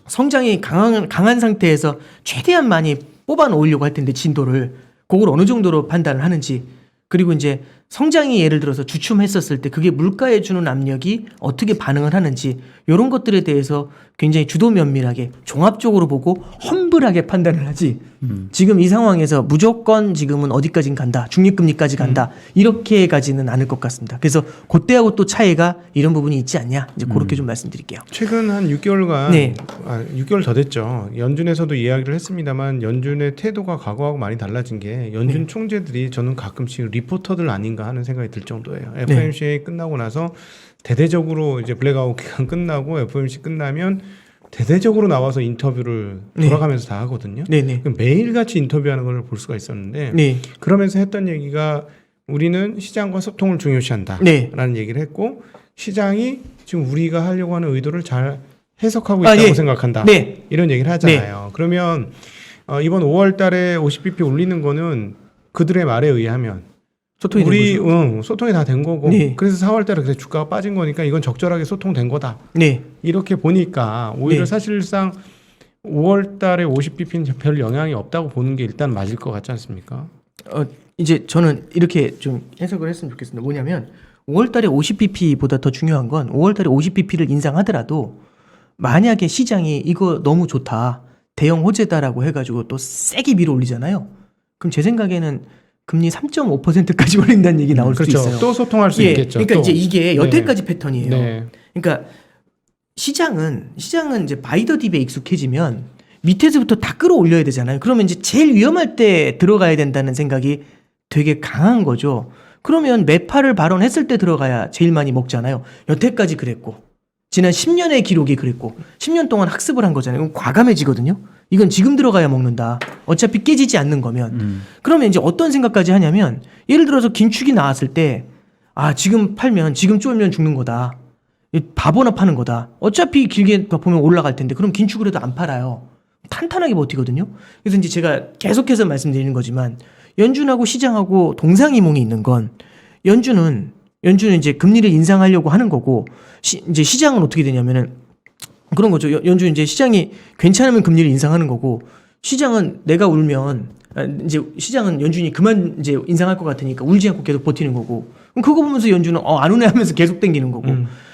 성장이 강한 상태에서 최대한 많이 뽑아 놓으려고 할 텐데 진도를 그걸 어느 정도로 판단을 하는지, 그리고 이제 성장이 예를 들어서 주춤했었을 때 그게 물가에 주는 압력이 어떻게 반응을 하는지 이런 것들에 대해서 굉장히 주도 면밀하게 종합적으로 보고 험블하게 판단을 하지 지금 이 상황에서 무조건 지금은 어디까지 간다 중립금리까지 간다 이렇게 가지는 않을 것 같습니다. 그래서 그때하고 또 차이가 이런 부분이 있지 않냐 이제 그렇게 좀 말씀드릴게요.
최근 한 6개월간
네.
6개월 더 됐죠. 연준에서도 이야기를 했습니다만 연준의 태도가 과거하고 많이 달라진 게 연준 총재들이 저는 가끔씩 리포터들 아닌가 하는 생각이 들 정도예요. FOMC 끝나고 나서 대대적으로 이제 블랙아웃 기간 끝나고 FOMC 끝나면 대대적으로 나와서 인터뷰를 돌아가면서 다 하거든요.
네네.
매일같이 인터뷰하는 걸 볼 수가 있었는데
네.
그러면서 했던 얘기가 우리는 시장과 소통을 중요시한다
네.
라는 얘기를 했고 시장이 지금 우리가 하려고 하는 의도를 잘 해석하고 있다고
예.
생각한다.
네.
이런 얘기를 하잖아요. 그러면 이번 5월 달에 50bp 올리는 거는 그들의 말에 의하면
소통이 된 거죠.
소통이 다 된 거고
네.
그래서 4월 달에 그래서 주가가 빠진 거니까 이건 적절하게 소통된 거다.
네.
이렇게 보니까 오히려
네.
사실상 5월 달에 50bp는 별 영향이 없다고 보는 게 일단 맞을 것 같지 않습니까?
이제 저는 이렇게 좀 해석을 했으면 좋겠습니다. 뭐냐면 5월 달에 50bp보다 더 중요한 건 5월 달에 50bp를 인상하더라도 만약에 시장이 이거 너무 좋다. 대형 호재다라고 해가지고 또 세게 밀어 올리잖아요. 그럼 제 생각에는 금리 3.5%까지 올린다는 얘기 나올
그렇죠.
수도 있어요.
또 소통할 수 있겠죠.
그러니까
또.
이제 이게 여태까지 패턴이에요.
네.
그러니까 시장은 이제 바이 더 딥에 익숙해지면 밑에서부터 다 끌어올려야 되잖아요. 그러면 이제 제일 위험할 때 들어가야 된다는 생각이 되게 강한 거죠. 그러면 매파를 발언했을 때 들어가야 제일 많이 먹잖아요. 여태까지 그랬고 지난 10년의 기록이 그랬고 10년 동안 학습을 한 거잖아요. 그럼 과감해지거든요. 이건 지금 들어가야 먹는다. 어차피 깨지지 않는 거면. 그러면 이제 어떤 생각까지 하냐면 예를 들어서 긴축이 나왔을 때 지금 팔면 지금 쫄면 죽는 거다. 바보나 파는 거다. 어차피 길게 보면 올라갈 텐데 그럼 긴축을 해도 안 팔아요. 탄탄하게 버티거든요. 그래서 이제 제가 계속해서 말씀드리는 거지만 연준하고 시장하고 동상이몽이 있는 건 연준은 이제 금리를 인상하려고 하는 거고 이제 시장은 어떻게 되냐면은 그런 거죠. 연준 이제 시장이 괜찮으면 금리를 인상하는 거고 시장은 내가 울면 이제 시장은 연준이 그만 이제 인상할 것 같으니까 울지 않고 계속 버티는 거고 그럼 그거 보면서 연준은 안 우네 하면서 계속 땡기는 거고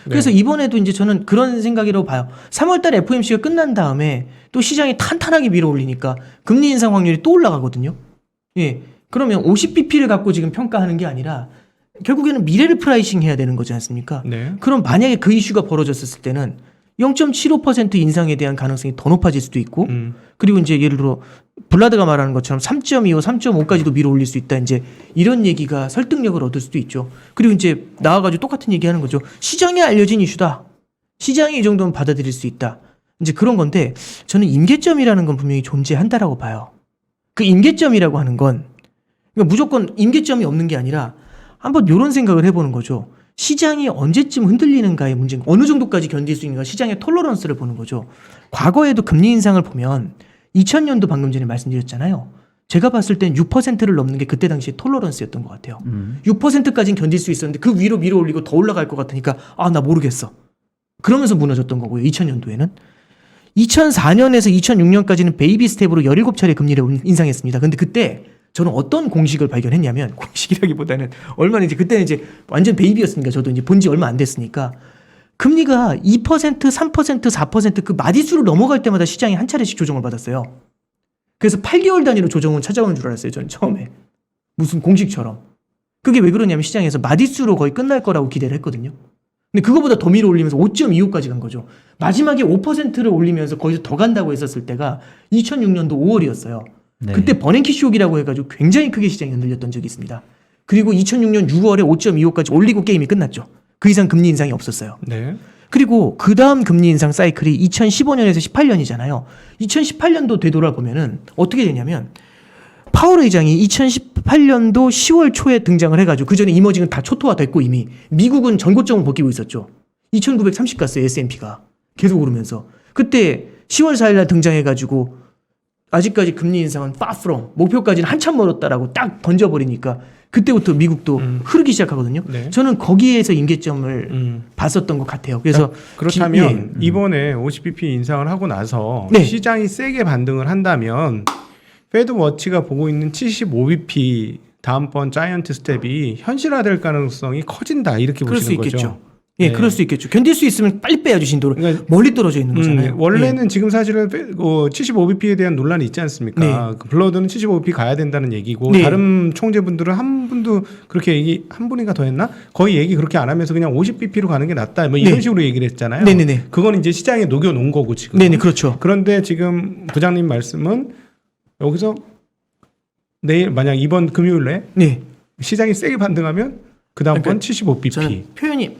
그래서 이번에도 이제 저는 그런 생각이라고 봐요. 3월달에 FOMC가 끝난 다음에 또 시장이 탄탄하게 밀어 올리니까 금리 인상 확률이 또 올라가거든요. 예. 그러면 50bp를 갖고 지금 평가하는 게 아니라 결국에는 미래를 프라이싱 해야 되는 거지 않습니까?
네.
그럼 만약에 그 이슈가 벌어졌을 때는 0.75% 인상에 대한 가능성이 더 높아질 수도 있고 그리고 이제 예를 들어 블라드가 말하는 것처럼 3.25, 3.5까지도 밀어 올릴 수 있다. 이제 이런 얘기가 설득력을 얻을 수도 있죠. 그리고 이제 나와가지고 똑같은 얘기 하는 거죠. 시장에 알려진 이슈다. 시장이 이 정도는 받아들일 수 있다. 이제 그런 건데 저는 임계점이라는 건 분명히 존재한다라고 봐요. 그 임계점이라고 하는 건 그러니까 무조건 임계점이 없는 게 아니라 한번 이런 생각을 해보는 거죠. 시장이 언제쯤 흔들리는가의 문제, 어느 정도까지 견딜 수 있는가 시장의 톨러런스를 보는 거죠. 과거에도 금리 인상을 보면 2000년도 방금 전에 말씀드렸잖아요. 제가 봤을 땐 6%를 넘는 게 그때 당시에 톨러런스였던 것 같아요. 6%까지는 견딜 수 있었는데 그 위로 밀어 올리고 더 올라갈 것 같으니까 나 모르겠어. 그러면서 무너졌던 거고요. 2000년도에는. 2004년에서 2006년까지는 베이비 스텝으로 17차례 금리를 인상했습니다. 근데 그때 저는 어떤 공식을 발견했냐면, 공식이라기보다는 얼마나 이제 그때는 이제 완전 베이비였으니까, 저도 이제 본지 얼마 안 됐으니까 금리가 2%, 3%, 4% 그 마디수를 넘어갈 때마다 시장이 한 차례씩 조정을 받았어요. 그래서 8개월 단위로 조정은 찾아오는 줄 알았어요. 저는 처음에. 무슨 공식처럼. 그게 왜 그러냐면 시장에서 마디수로 거의 끝날 거라고 기대를 했거든요. 근데 그거보다 더 밀어 올리면서 5.25까지 간 거죠. 마지막에 5%를 올리면서 거기서 더 간다고 했었을 때가 2006년도 5월이었어요.
네.
그때 버냉키 쇼크라고 해가지고 굉장히 크게 시장이 흔들렸던 적이 있습니다. 그리고 2006년 6월에 5.25까지 올리고 게임이 끝났죠. 그 이상 금리 인상이 없었어요.
네.
그리고 그 다음 금리 인상 사이클이 2015년에서 18년이잖아요. 2018년도 되돌아보면은 어떻게 되냐면 파월 의장이 2018년도 10월 초에 등장을 해가지고 그 전에 이머징은 다 초토화됐고 이미 미국은 전고점을 벗기고 있었죠. 2930 갔어요. S&P가 계속 오르면서 그때 10월 4일날 등장해가지고 아직까지 금리 인상은 far from 목표까지는 한참 멀었다라고 딱 던져버리니까 그때부터 미국도 흐르기 시작하거든요.
네.
저는 거기에서 임계점을 봤었던 것 같아요. 그래서
그렇다면 이번에 50bp 인상을 하고 나서
네.
시장이 세게 반등을 한다면 페드 워치가 보고 있는 75bp 다음번 자이언트 스텝이 현실화될 가능성이 커진다 이렇게
그럴 수
보시는 거죠.
있겠죠. 예,
네.
그럴 수 있겠죠. 견딜 수 있으면 빨리 빼야죠 진도를.
그러니까
멀리 떨어져 있는 거잖아요.
원래는 지금 사실은 75bp에 대한 논란이 있지 않습니까?
네.
그 블러드는 75bp 가야 된다는 얘기고
네.
다른 총재분들은 한 분도 그렇게 얘기 한 분인가 더 했나? 거의 얘기 그렇게 안 하면서 그냥 50bp로 가는 게 낫다. 뭐 이런
네.
식으로 얘기를 했잖아요.
네네네.
그건 이제 시장에 녹여 놓은 거고 지금.
네네 그렇죠.
그런데 지금 부장님 말씀은 여기서 내일 만약 이번 금요일에
네.
시장이 세게 반등하면 그 다음번 75bp.
저는 표현이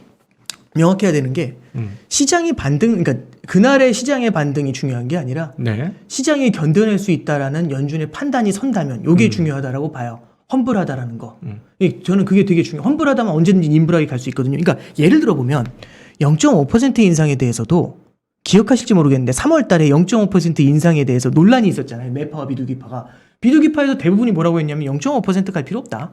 명확해야 되는 게
음.
시장이 반등, 그러니까 그날의 시장의 반등이 중요한 게 아니라
네.
시장이 견뎌낼 수 있다라는 연준의 판단이 선다면 이게 중요하다라고 봐요. 험불하다라는 거. 예, 저는 그게 되게 중요해요. 험불하다면 언제든지 nim블하게 갈 수 있거든요. 그러니까 예를 들어 보면 0.5% 인상에 대해서도 기억하실지 모르겠는데 3월 달에 0.5% 인상에 대해서 논란이 있었잖아요. 매파와 비둘기파가. 비둘기파에서 대부분이 뭐라고 했냐면 0.5%갈 필요 없다.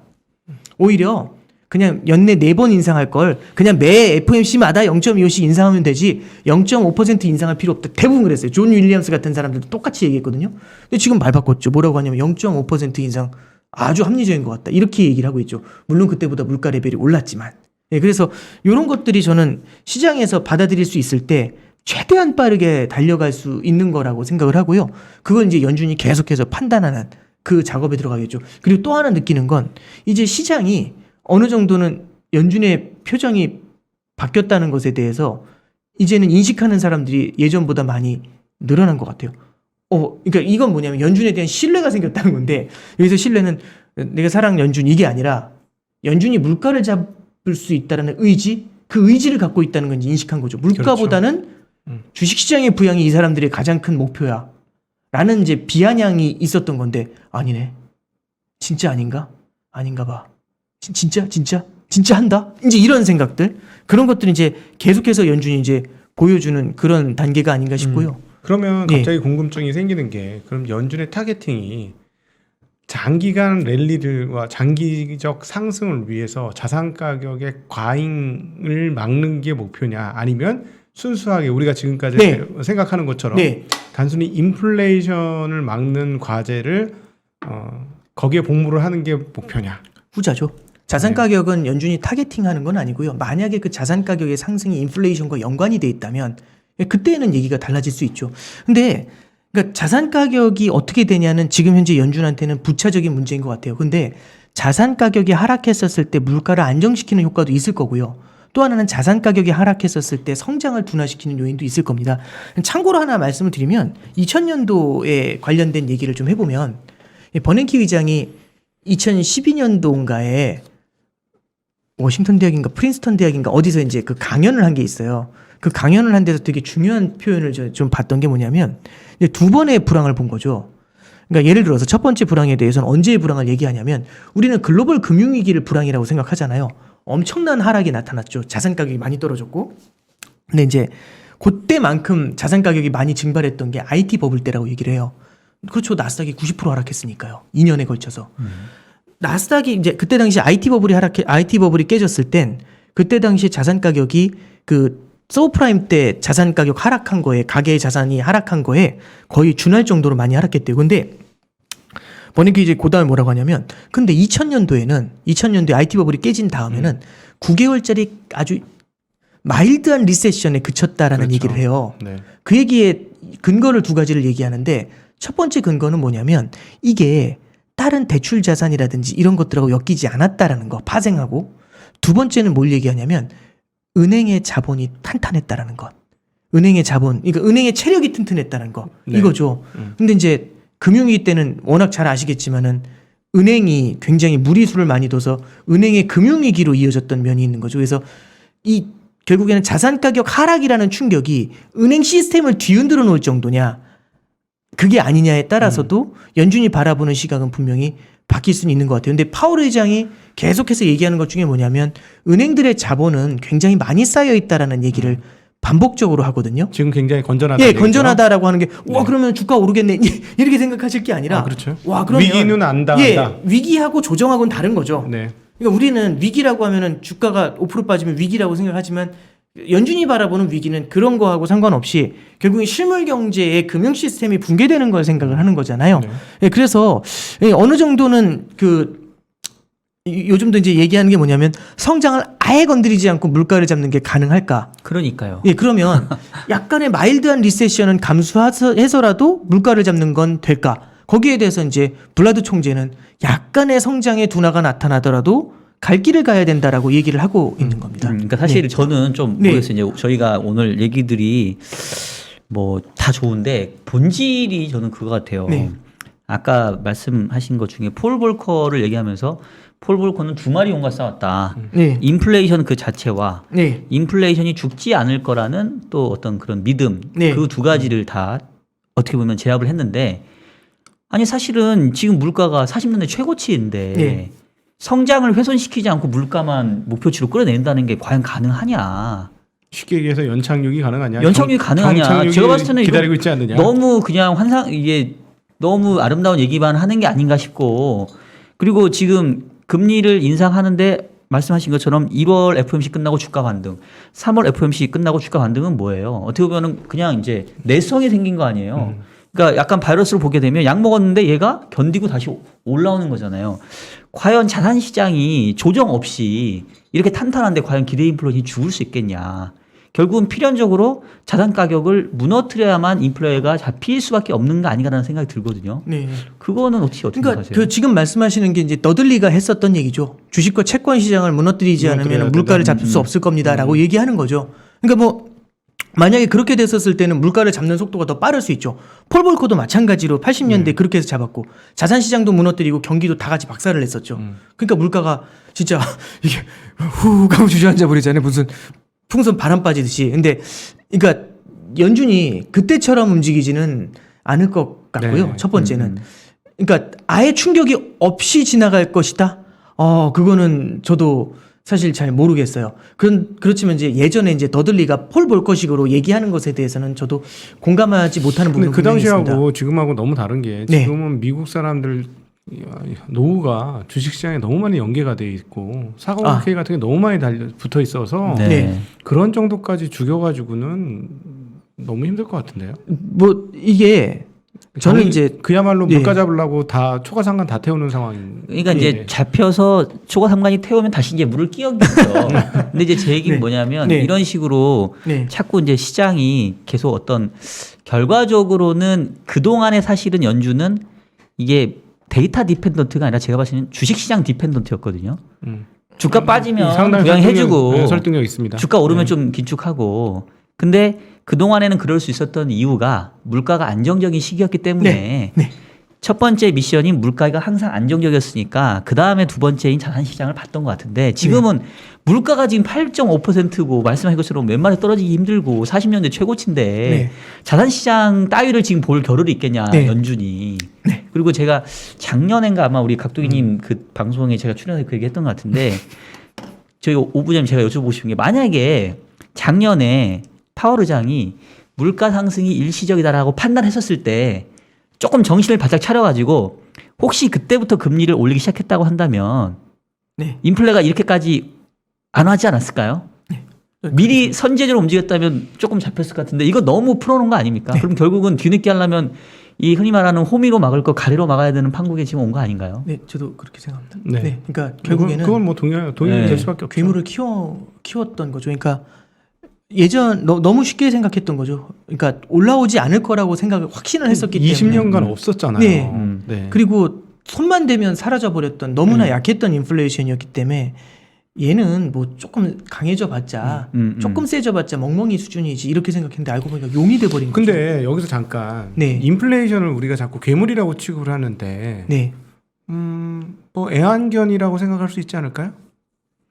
오히려 그냥 연내 4번 인상할 걸 그냥 매 FOMC마다 0.25씩 인상하면 되지 0.5% 인상할 필요 없다. 대부분 그랬어요. 존 윌리엄스 같은 사람들도 똑같이 얘기했거든요. 근데 지금 말 바꿨죠. 뭐라고 하냐면 0.5% 인상 아주 합리적인 것 같다. 이렇게 얘기를 하고 있죠. 물론 그때보다 물가 레벨이 올랐지만. 예, 그래서 이런 것들이 저는 시장에서 받아들일 수 있을 때 최대한 빠르게 달려갈 수 있는 거라고 생각을 하고요. 그건 이제 연준이 계속해서 판단하는 그 작업에 들어가겠죠. 그리고 또 하나 느끼는 건 이제 시장이 어느 정도는 연준의 표정이 바뀌었다는 것에 대해서 이제는 인식하는 사람들이 예전보다 많이 늘어난 것 같아요. 그러니까 이건 뭐냐면 연준에 대한 신뢰가 생겼다는 건데 여기서 신뢰는 내가 사랑하는 연준 이게 아니라 연준이 물가를 잡을 수 있다는 의지, 그 의지를 갖고 있다는 건 인식한 거죠. 물가보다는 주식시장의 부양이 이 사람들의 가장 큰 목표야. 라는 이제 비아냥이 있었던 건데 아니네. 진짜 아닌가? 아닌가 봐. 진짜 한다? 이제 이런 생각들. 그런 것들이 이제 계속해서 연준이 이제 보여주는 그런 단계가 아닌가 싶고요.
그러면
예.
갑자기 궁금증이 생기는 게 그럼 연준의 타겟팅이 장기간 랠리들과 장기적 상승을 위해서 자산 가격의 과잉을 막는 게 목표냐 아니면 순수하게 우리가 지금까지
네.
생각하는 것처럼
네.
단순히 인플레이션을 막는 과제를 거기에 복무를 하는 게 목표냐.
후자죠. 자산 가격은 연준이 타겟팅하는 건 아니고요. 만약에 그 자산 가격의 상승이 인플레이션과 연관이 돼 있다면 그때는 얘기가 달라질 수 있죠. 근데 그러니까 자산 가격이 어떻게 되냐는 지금 현재 연준한테는 부차적인 문제인 것 같아요. 근데 자산 가격이 하락했었을 때 물가를 안정시키는 효과도 있을 거고요. 또 하나는 자산 가격이 하락했었을 때 성장을 둔화시키는 요인도 있을 겁니다. 참고로 하나 말씀을 드리면 2000년도에 관련된 얘기를 좀 해보면 버냉키 의장이 2012년도인가에 워싱턴 대학인가 프린스턴 대학인가 어디서 이제 그 강연을 한 게 있어요. 그 강연을 한 데서 되게 중요한 표현을 좀 봤던 게 뭐냐면 이제 두 번의 불황을 본 거죠. 그러니까 예를 들어서 첫 번째 불황에 대해서는 언제의 불황을 얘기하냐면 우리는 글로벌 금융위기를 불황이라고 생각하잖아요. 엄청난 하락이 나타났죠. 자산 가격이 많이 떨어졌고. 근데 이제 그때만큼 자산 가격이 많이 증발했던 게 IT 버블 때라고 얘기를 해요. 그렇죠. 나스닥이 90% 하락했으니까요. 2년에 걸쳐서. 나스닥이 이제 그때 당시 IT 버블이 깨졌을 땐 그때 당시 자산 가격이 그 서브프라임 때 자산 가격 하락한 거에 가계의 자산이 하락한 거에 거의 준할 정도로 많이 하락했대요. 근데 버닝키 이제 그 다음에 뭐라고 하냐면 근데 2000년도에 IT 버블이 깨진 다음에는 9개월짜리 아주 마일드한 리세션에 그쳤다라는
그렇죠.
얘기를 해요.
네.
그 얘기에 근거를 두 가지를 얘기하는데 첫 번째 근거는 뭐냐면 이게 다른 대출 자산이라든지 이런 것들하고 엮이지 않았다라는 거 파생하고 두 번째는 뭘 얘기하냐면 은행의 자본이 탄탄했다라는 것. 은행의 자본, 그러니까 은행의 체력이 튼튼했다는 거.
네.
이거죠. 근데 이제 금융위기 때는 워낙 잘 아시겠지만은 은행이 굉장히 무리수를 많이 둬서 은행의 금융위기로 이어졌던 면이 있는 거죠. 그래서 이 결국에는 자산 가격 하락이라는 충격이 은행 시스템을 뒤흔들어 놓을 정도냐 그게 아니냐에 따라서도 연준이 바라보는 시각은 분명히 바뀔 수는 있는 것 같아요. 근데 파월 의장이 계속해서 얘기하는 것 중에 뭐냐면 은행들의 자본은 굉장히 많이 쌓여 있다라는 얘기를 반복적으로 하거든요.
지금 굉장히 건전하다.
예, 건전하다라고 하는 게 와 그러면 주가 오르겠네 이렇게 생각하실 게 아니라
그렇죠.
와 그러면
위기는 안 당한다.
예, 위기하고 조정하고는 다른 거죠.
네.
그러니까 우리는 위기라고 하면은 주가가 5% 빠지면 위기라고 생각하지만 연준이 바라보는 위기는 그런 거하고 상관없이 결국엔 실물 경제의 금융 시스템이 붕괴되는 걸 생각을 하는 거잖아요.
네.
예, 그래서 어느 정도는 요즘도 이제 얘기하는 게 뭐냐면 성장을 아예 건드리지 않고 물가를 잡는 게 가능할까?
그러니까요.
예, 그러면 약간의 마일드한 리세션은 감수해서라도 물가를 잡는 건 될까? 거기에 대해서 이제 블라드 총재는 약간의 성장의 둔화가 나타나더라도 갈 길을 가야 된다라고 얘기를 하고 있는 겁니다.
그러니까 사실 저는 좀
네.
모르겠어요. 이제 저희가 오늘 얘기들이 뭐 다 좋은데 본질이 저는 그거 같아요.
네.
아까 말씀하신 것 중에 폴 볼커를 얘기하면서 폴 볼커는 두 마리 용과 싸웠다.
네.
인플레이션 그 자체와
네.
인플레이션이 죽지 않을 거라는 또 어떤 그런 믿음
네.
그 두 가지를 다 어떻게 보면 제압을 했는데 아니 사실은 지금 물가가 40년대 최고치인데
네.
성장을 훼손시키지 않고 물가만 목표치로 끌어낸다는 게 과연 가능하냐?
쉽게 얘기해서 연착륙이 가능하냐?
연착륙이 가능하냐?
경착륙이
제가 봤을 때는
기다리고
이거
있지 않느냐?
너무 그냥 이게 너무 아름다운 얘기만 하는 게 아닌가 싶고 그리고 지금 금리를 인상하는데 말씀하신 것처럼 1월 FOMC 끝나고 주가 반등, 3월 FOMC 끝나고 주가 반등은 뭐예요? 어떻게 보면은 그냥 이제 내성이 생긴 거 아니에요. 그러니까 약간 바이러스로 보게 되면 약 먹었는데 얘가 견디고 다시 올라오는 거잖아요. 과연 자산 시장이 조정 없이 이렇게 탄탄한데 과연 기대 인플레이션이 죽을 수 있겠냐? 결국은 필연적으로 자산 가격을 무너뜨려야만 인플레가 잡힐 수밖에 없는 거 아닌가라는 생각이 들거든요.
네.
그거는 어떻게
그러니까
생각하세요?
지금 말씀하시는 게 이제 너들리가 했었던 얘기죠. 주식과 채권 시장을 무너뜨리지 않으면 물가를 잡을 수 없을 겁니다라고 얘기하는 거죠. 그러니까 뭐 만약에 그렇게 됐었을 때는 물가를 잡는 속도가 더 빠를 수 있죠. 폴 볼커도 마찬가지로 80년대 그렇게 해서 잡았고 자산 시장도 무너뜨리고 경기도 다 같이 박살을 냈었죠. 그러니까 물가가 진짜 이게 후 하고 주저앉아 버리잖아요. 무슨 풍선 바람 빠지듯이. 근데 그러니까 연준이 그때처럼 움직이지는 않을 것 같고요.
네.
첫 번째는 그러니까 아예 충격이 없이 지나갈 것이다. 그거는 저도 사실 잘 모르겠어요. 그렇지만 이제 예전에 이제 더들리가 폴 볼커식으로 얘기하는 것에 대해서는 저도 공감하지 못하는
근데
부분이
그
분명히 있습니다.
당시하고 지금하고 너무 다른 게
네.
지금은 미국 사람들 노후가 주식시장에 너무 많이 연계가 돼 있고 사과학회 같은 게 너무 많이 붙어 있어서
네.
그런 정도까지 죽여가지고는 너무 힘들 것 같은데요.
뭐 이게 저는 이제
그야말로
네.
물가 잡으려고 다 초과상관 다 태우는 상황인.
그러니까 이제 잡혀서 초과 상관이 태우면 다시 이제 물을 끼얹겠죠. 근데 이제 제 얘기는
네.
뭐냐면
네.
이런 식으로
네.
자꾸 이제 시장이 계속 어떤 결과적으로는 그동안에 사실은 연준은 이게 데이터 디펜던트가 아니라 제가 봤을 때는 주식시장 디펜던트였거든요. 주가 빠지면
상당히
부양해주고
네, 설득력 있습니다.
주가 오르면
네.
좀 긴축하고 근데 그동안에는 그럴 수 있었던 이유가 물가가 안정적인 시기였기 때문에
네.
첫 번째 미션인 물가가 항상 안정적이었으니까 그 다음에 두 번째인 자산시장을 봤던 것 같은데 지금은 물가가 지금 8.5%고 말씀하신 것처럼 웬만해 떨어지기 힘들고 40년대 최고치인데
네.
자산시장 따위를 지금 볼 겨를이 있겠냐
네.
연준이. 그리고 제가 작년인가 아마 우리 각도기님 그 방송에 제가 출연해서 그 얘기했던 것 같은데 저희 오부장님 제가 여쭤보고 싶은 게 만약에 작년에 파월 의장이 물가 상승이 일시적이다라고 판단했었을 때 조금 정신을 바짝 차려가지고 혹시 그때부터 금리를 올리기 시작했다고 한다면
네.
인플레가 이렇게까지 안 하지 않았을까요? 미리 선제적으로 움직였다면 조금 잡혔을 것 같은데 이거 너무 풀어놓은 거 아닙니까? 그럼 결국은 뒤늦게 하려면 이 흔히 말하는 호미로 막을 거 가리로 막아야 되는 판국에 지금 온 거 아닌가요?
네, 저도 그렇게 생각합니다.
네.
네, 그러니까 결국에는
그건 뭐 동의될 수밖에 없죠.
괴물을 키웠던 거죠. 그러니까 예전 너무 쉽게 생각했던 거죠. 그러니까 올라오지 않을 거라고 확신을 했었기 때문에
20년간 없었잖아요.
네.
네.
그리고 손만 대면 사라져 버렸던 너무나 약했던 인플레이션이었기 때문에 얘는 뭐 조금 강해져 봤자 조금 세져 봤자 멍멍이 수준이지 이렇게 생각했는데 알고 보니까 용이 돼 버린 거죠.
근데 여기서 잠깐
네.
인플레이션을 우리가 자꾸 괴물이라고 취급을 하는데
네.
뭐 애완견이라고 생각할 수 있지 않을까요?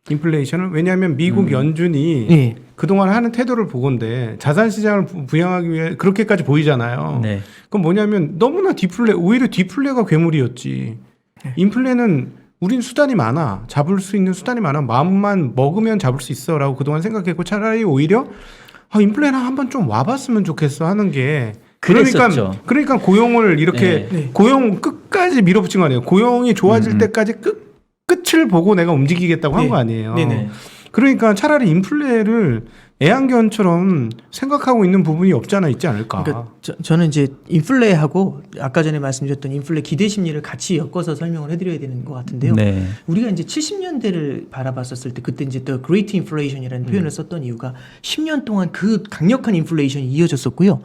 인플레이션을 왜냐하면 미국 연준이
네.
그동안 하는 태도를 보건데 자산 시장을 부양하기 위해 그렇게까지 보이잖아요.
네.
그건 뭐냐면 너무나 오히려 디플레가 괴물이었지. 인플레는 우린 수단이 많아. 잡을 수 있는 수단이 많아. 마음만 먹으면 잡을 수 있어라고 그동안 생각했고 차라리 오히려 인플레는 한번 좀 와봤으면 좋겠어 하는 게
그랬었죠.
그러니까 고용을 이렇게
네.
고용 끝까지 밀어붙인 거 아니에요. 고용이 좋아질 때까지 끝을 보고 내가 움직이겠다고 한
네.
거 아니에요.
네네.
그러니까 차라리 인플레를 애완견처럼 생각하고 있는 부분이 없잖아 있지 않을까.
그러니까 저는 이제 인플레하고 아까 전에 말씀드렸던 인플레 기대 심리를 같이 엮어서 설명을 해드려야 되는 것 같은데요.
네.
우리가 이제 70년대를 바라봤었을 때 그때 이제 The Great Inflation이라는 표현을 썼던 이유가 10년 동안 그 강력한 인플레이션이 이어졌었고요.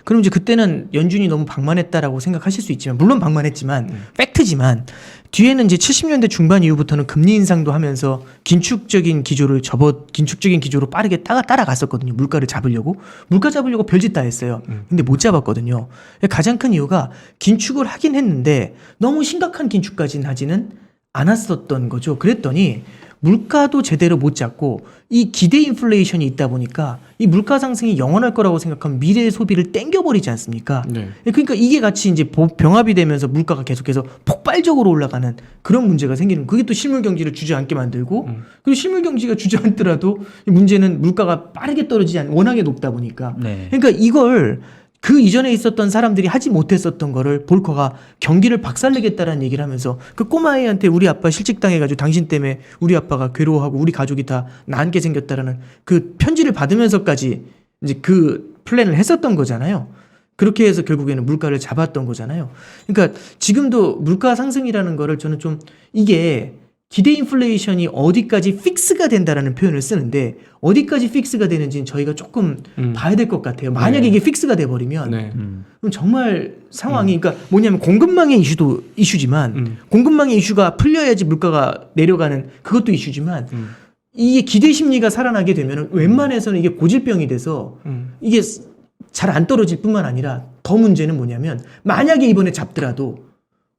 그럼 이제 그때는 연준이 너무 방만했다라고 생각하실 수 있지만 물론 방만했지만 팩트지만 뒤에는 이제 70년대 중반 이후부터는 금리 인상도 하면서 긴축적인 기조로 빠르게 따라갔었거든요. 물가를 잡으려고. 물가 잡으려고 별짓 다 했어요. 근데 못 잡았거든요. 가장 큰 이유가 긴축을 하긴 했는데 너무 심각한 긴축까지는 하지는 않았었던 거죠. 그랬더니 물가도 제대로 못 잡고 이 기대 인플레이션이 있다 보니까 이 물가 상승이 영원할 거라고 생각하면 미래의 소비를 땡겨버리지 않습니까?
네.
그러니까 이게 같이 이제 병합이 되면서 물가가 계속해서 폭발적으로 올라가는 그런 문제가 생기는 그게 또 실물 경제를 주저앉게 만들고 그리고 실물 경제가 주저앉더라도 이 문제는 물가가 빠르게 떨어지지 않는 워낙에 높다 보니까
네.
그러니까 이걸 그 이전에 있었던 사람들이 하지 못했었던 거를 볼커가 경기를 박살내겠다라는 얘기를 하면서 그 꼬마애한테 우리 아빠 실직당해가지고 당신 때문에 우리 아빠가 괴로워하고 우리 가족이 다 나앉게 생겼다라는 그 편지를 받으면서까지 이제 그 플랜을 했었던 거잖아요. 그렇게 해서 결국에는 물가를 잡았던 거잖아요. 그러니까 지금도 물가 상승이라는 거를 저는 좀 이게 기대 인플레이션이 어디까지 픽스가 된다라는 표현을 쓰는데 어디까지 픽스가 되는지는 저희가 조금 봐야 될 것 같아요. 만약에
네.
이게 픽스가 돼버리면
네.
그럼 정말 상황이 그러니까 뭐냐면 공급망의 이슈도 이슈지만 공급망의 이슈가 풀려야지 물가가 내려가는 그것도 이슈지만 이게 기대 심리가 살아나게 되면 웬만해서는 이게 고질병이 돼서 이게 잘 안 떨어질 뿐만 아니라 더 문제는 뭐냐면 만약에 이번에 잡더라도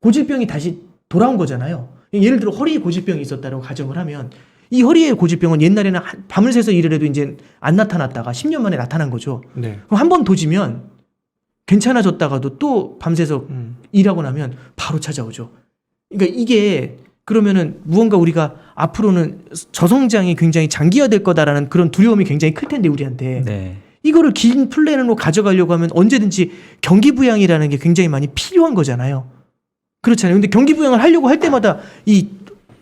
고질병이 다시 돌아온 거잖아요. 예를 들어 허리에 고질병이 있었다고 가정을 하면 이 허리에 고질병은 옛날에는 밤을 새서 일을 해도 이제 안 나타났다가 10년 만에 나타난 거죠.
네.
그럼 한 번 도지면 괜찮아졌다가도 또 밤새서 일하고 나면 바로 찾아오죠. 그러니까 이게 그러면은 무언가 우리가 앞으로는 저성장이 굉장히 장기화될 거다라는 그런 두려움이 굉장히 클 텐데 우리한테
네.
이거를 긴 플랜으로 가져가려고 하면 언제든지 경기 부양이라는 게 굉장히 많이 필요한 거잖아요. 그렇잖아요. 근데 경기 부양을 하려고 할 때마다 이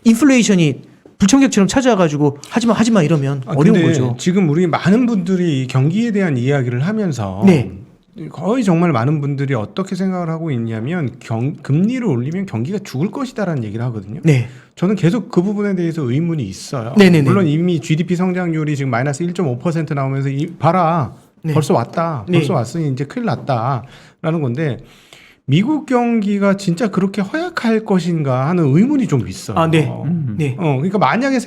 인플레이션이 불청객처럼 찾아와가지고 하지마 이러면 어려운
근데
거죠.
지금 우리 많은 분들이 경기에 대한 이야기를 하면서
네.
거의 정말 많은 분들이 어떻게 생각을 하고 있냐면 금리를 올리면 경기가 죽을 것이다라는 얘기를 하거든요.
네.
저는 계속 그 부분에 대해서 의문이 있어요.
네네네.
물론 이미 GDP 성장률이 지금 마이너스 1.5% 나오면서 봐라
네.
벌써 왔다.
네.
벌써 왔으니 이제 큰일 났다라는 건데 미국 경기가 진짜 그렇게 허약할 것인가 하는 의문이 좀 있어요.
아, 네. 네.
그러니까 만약에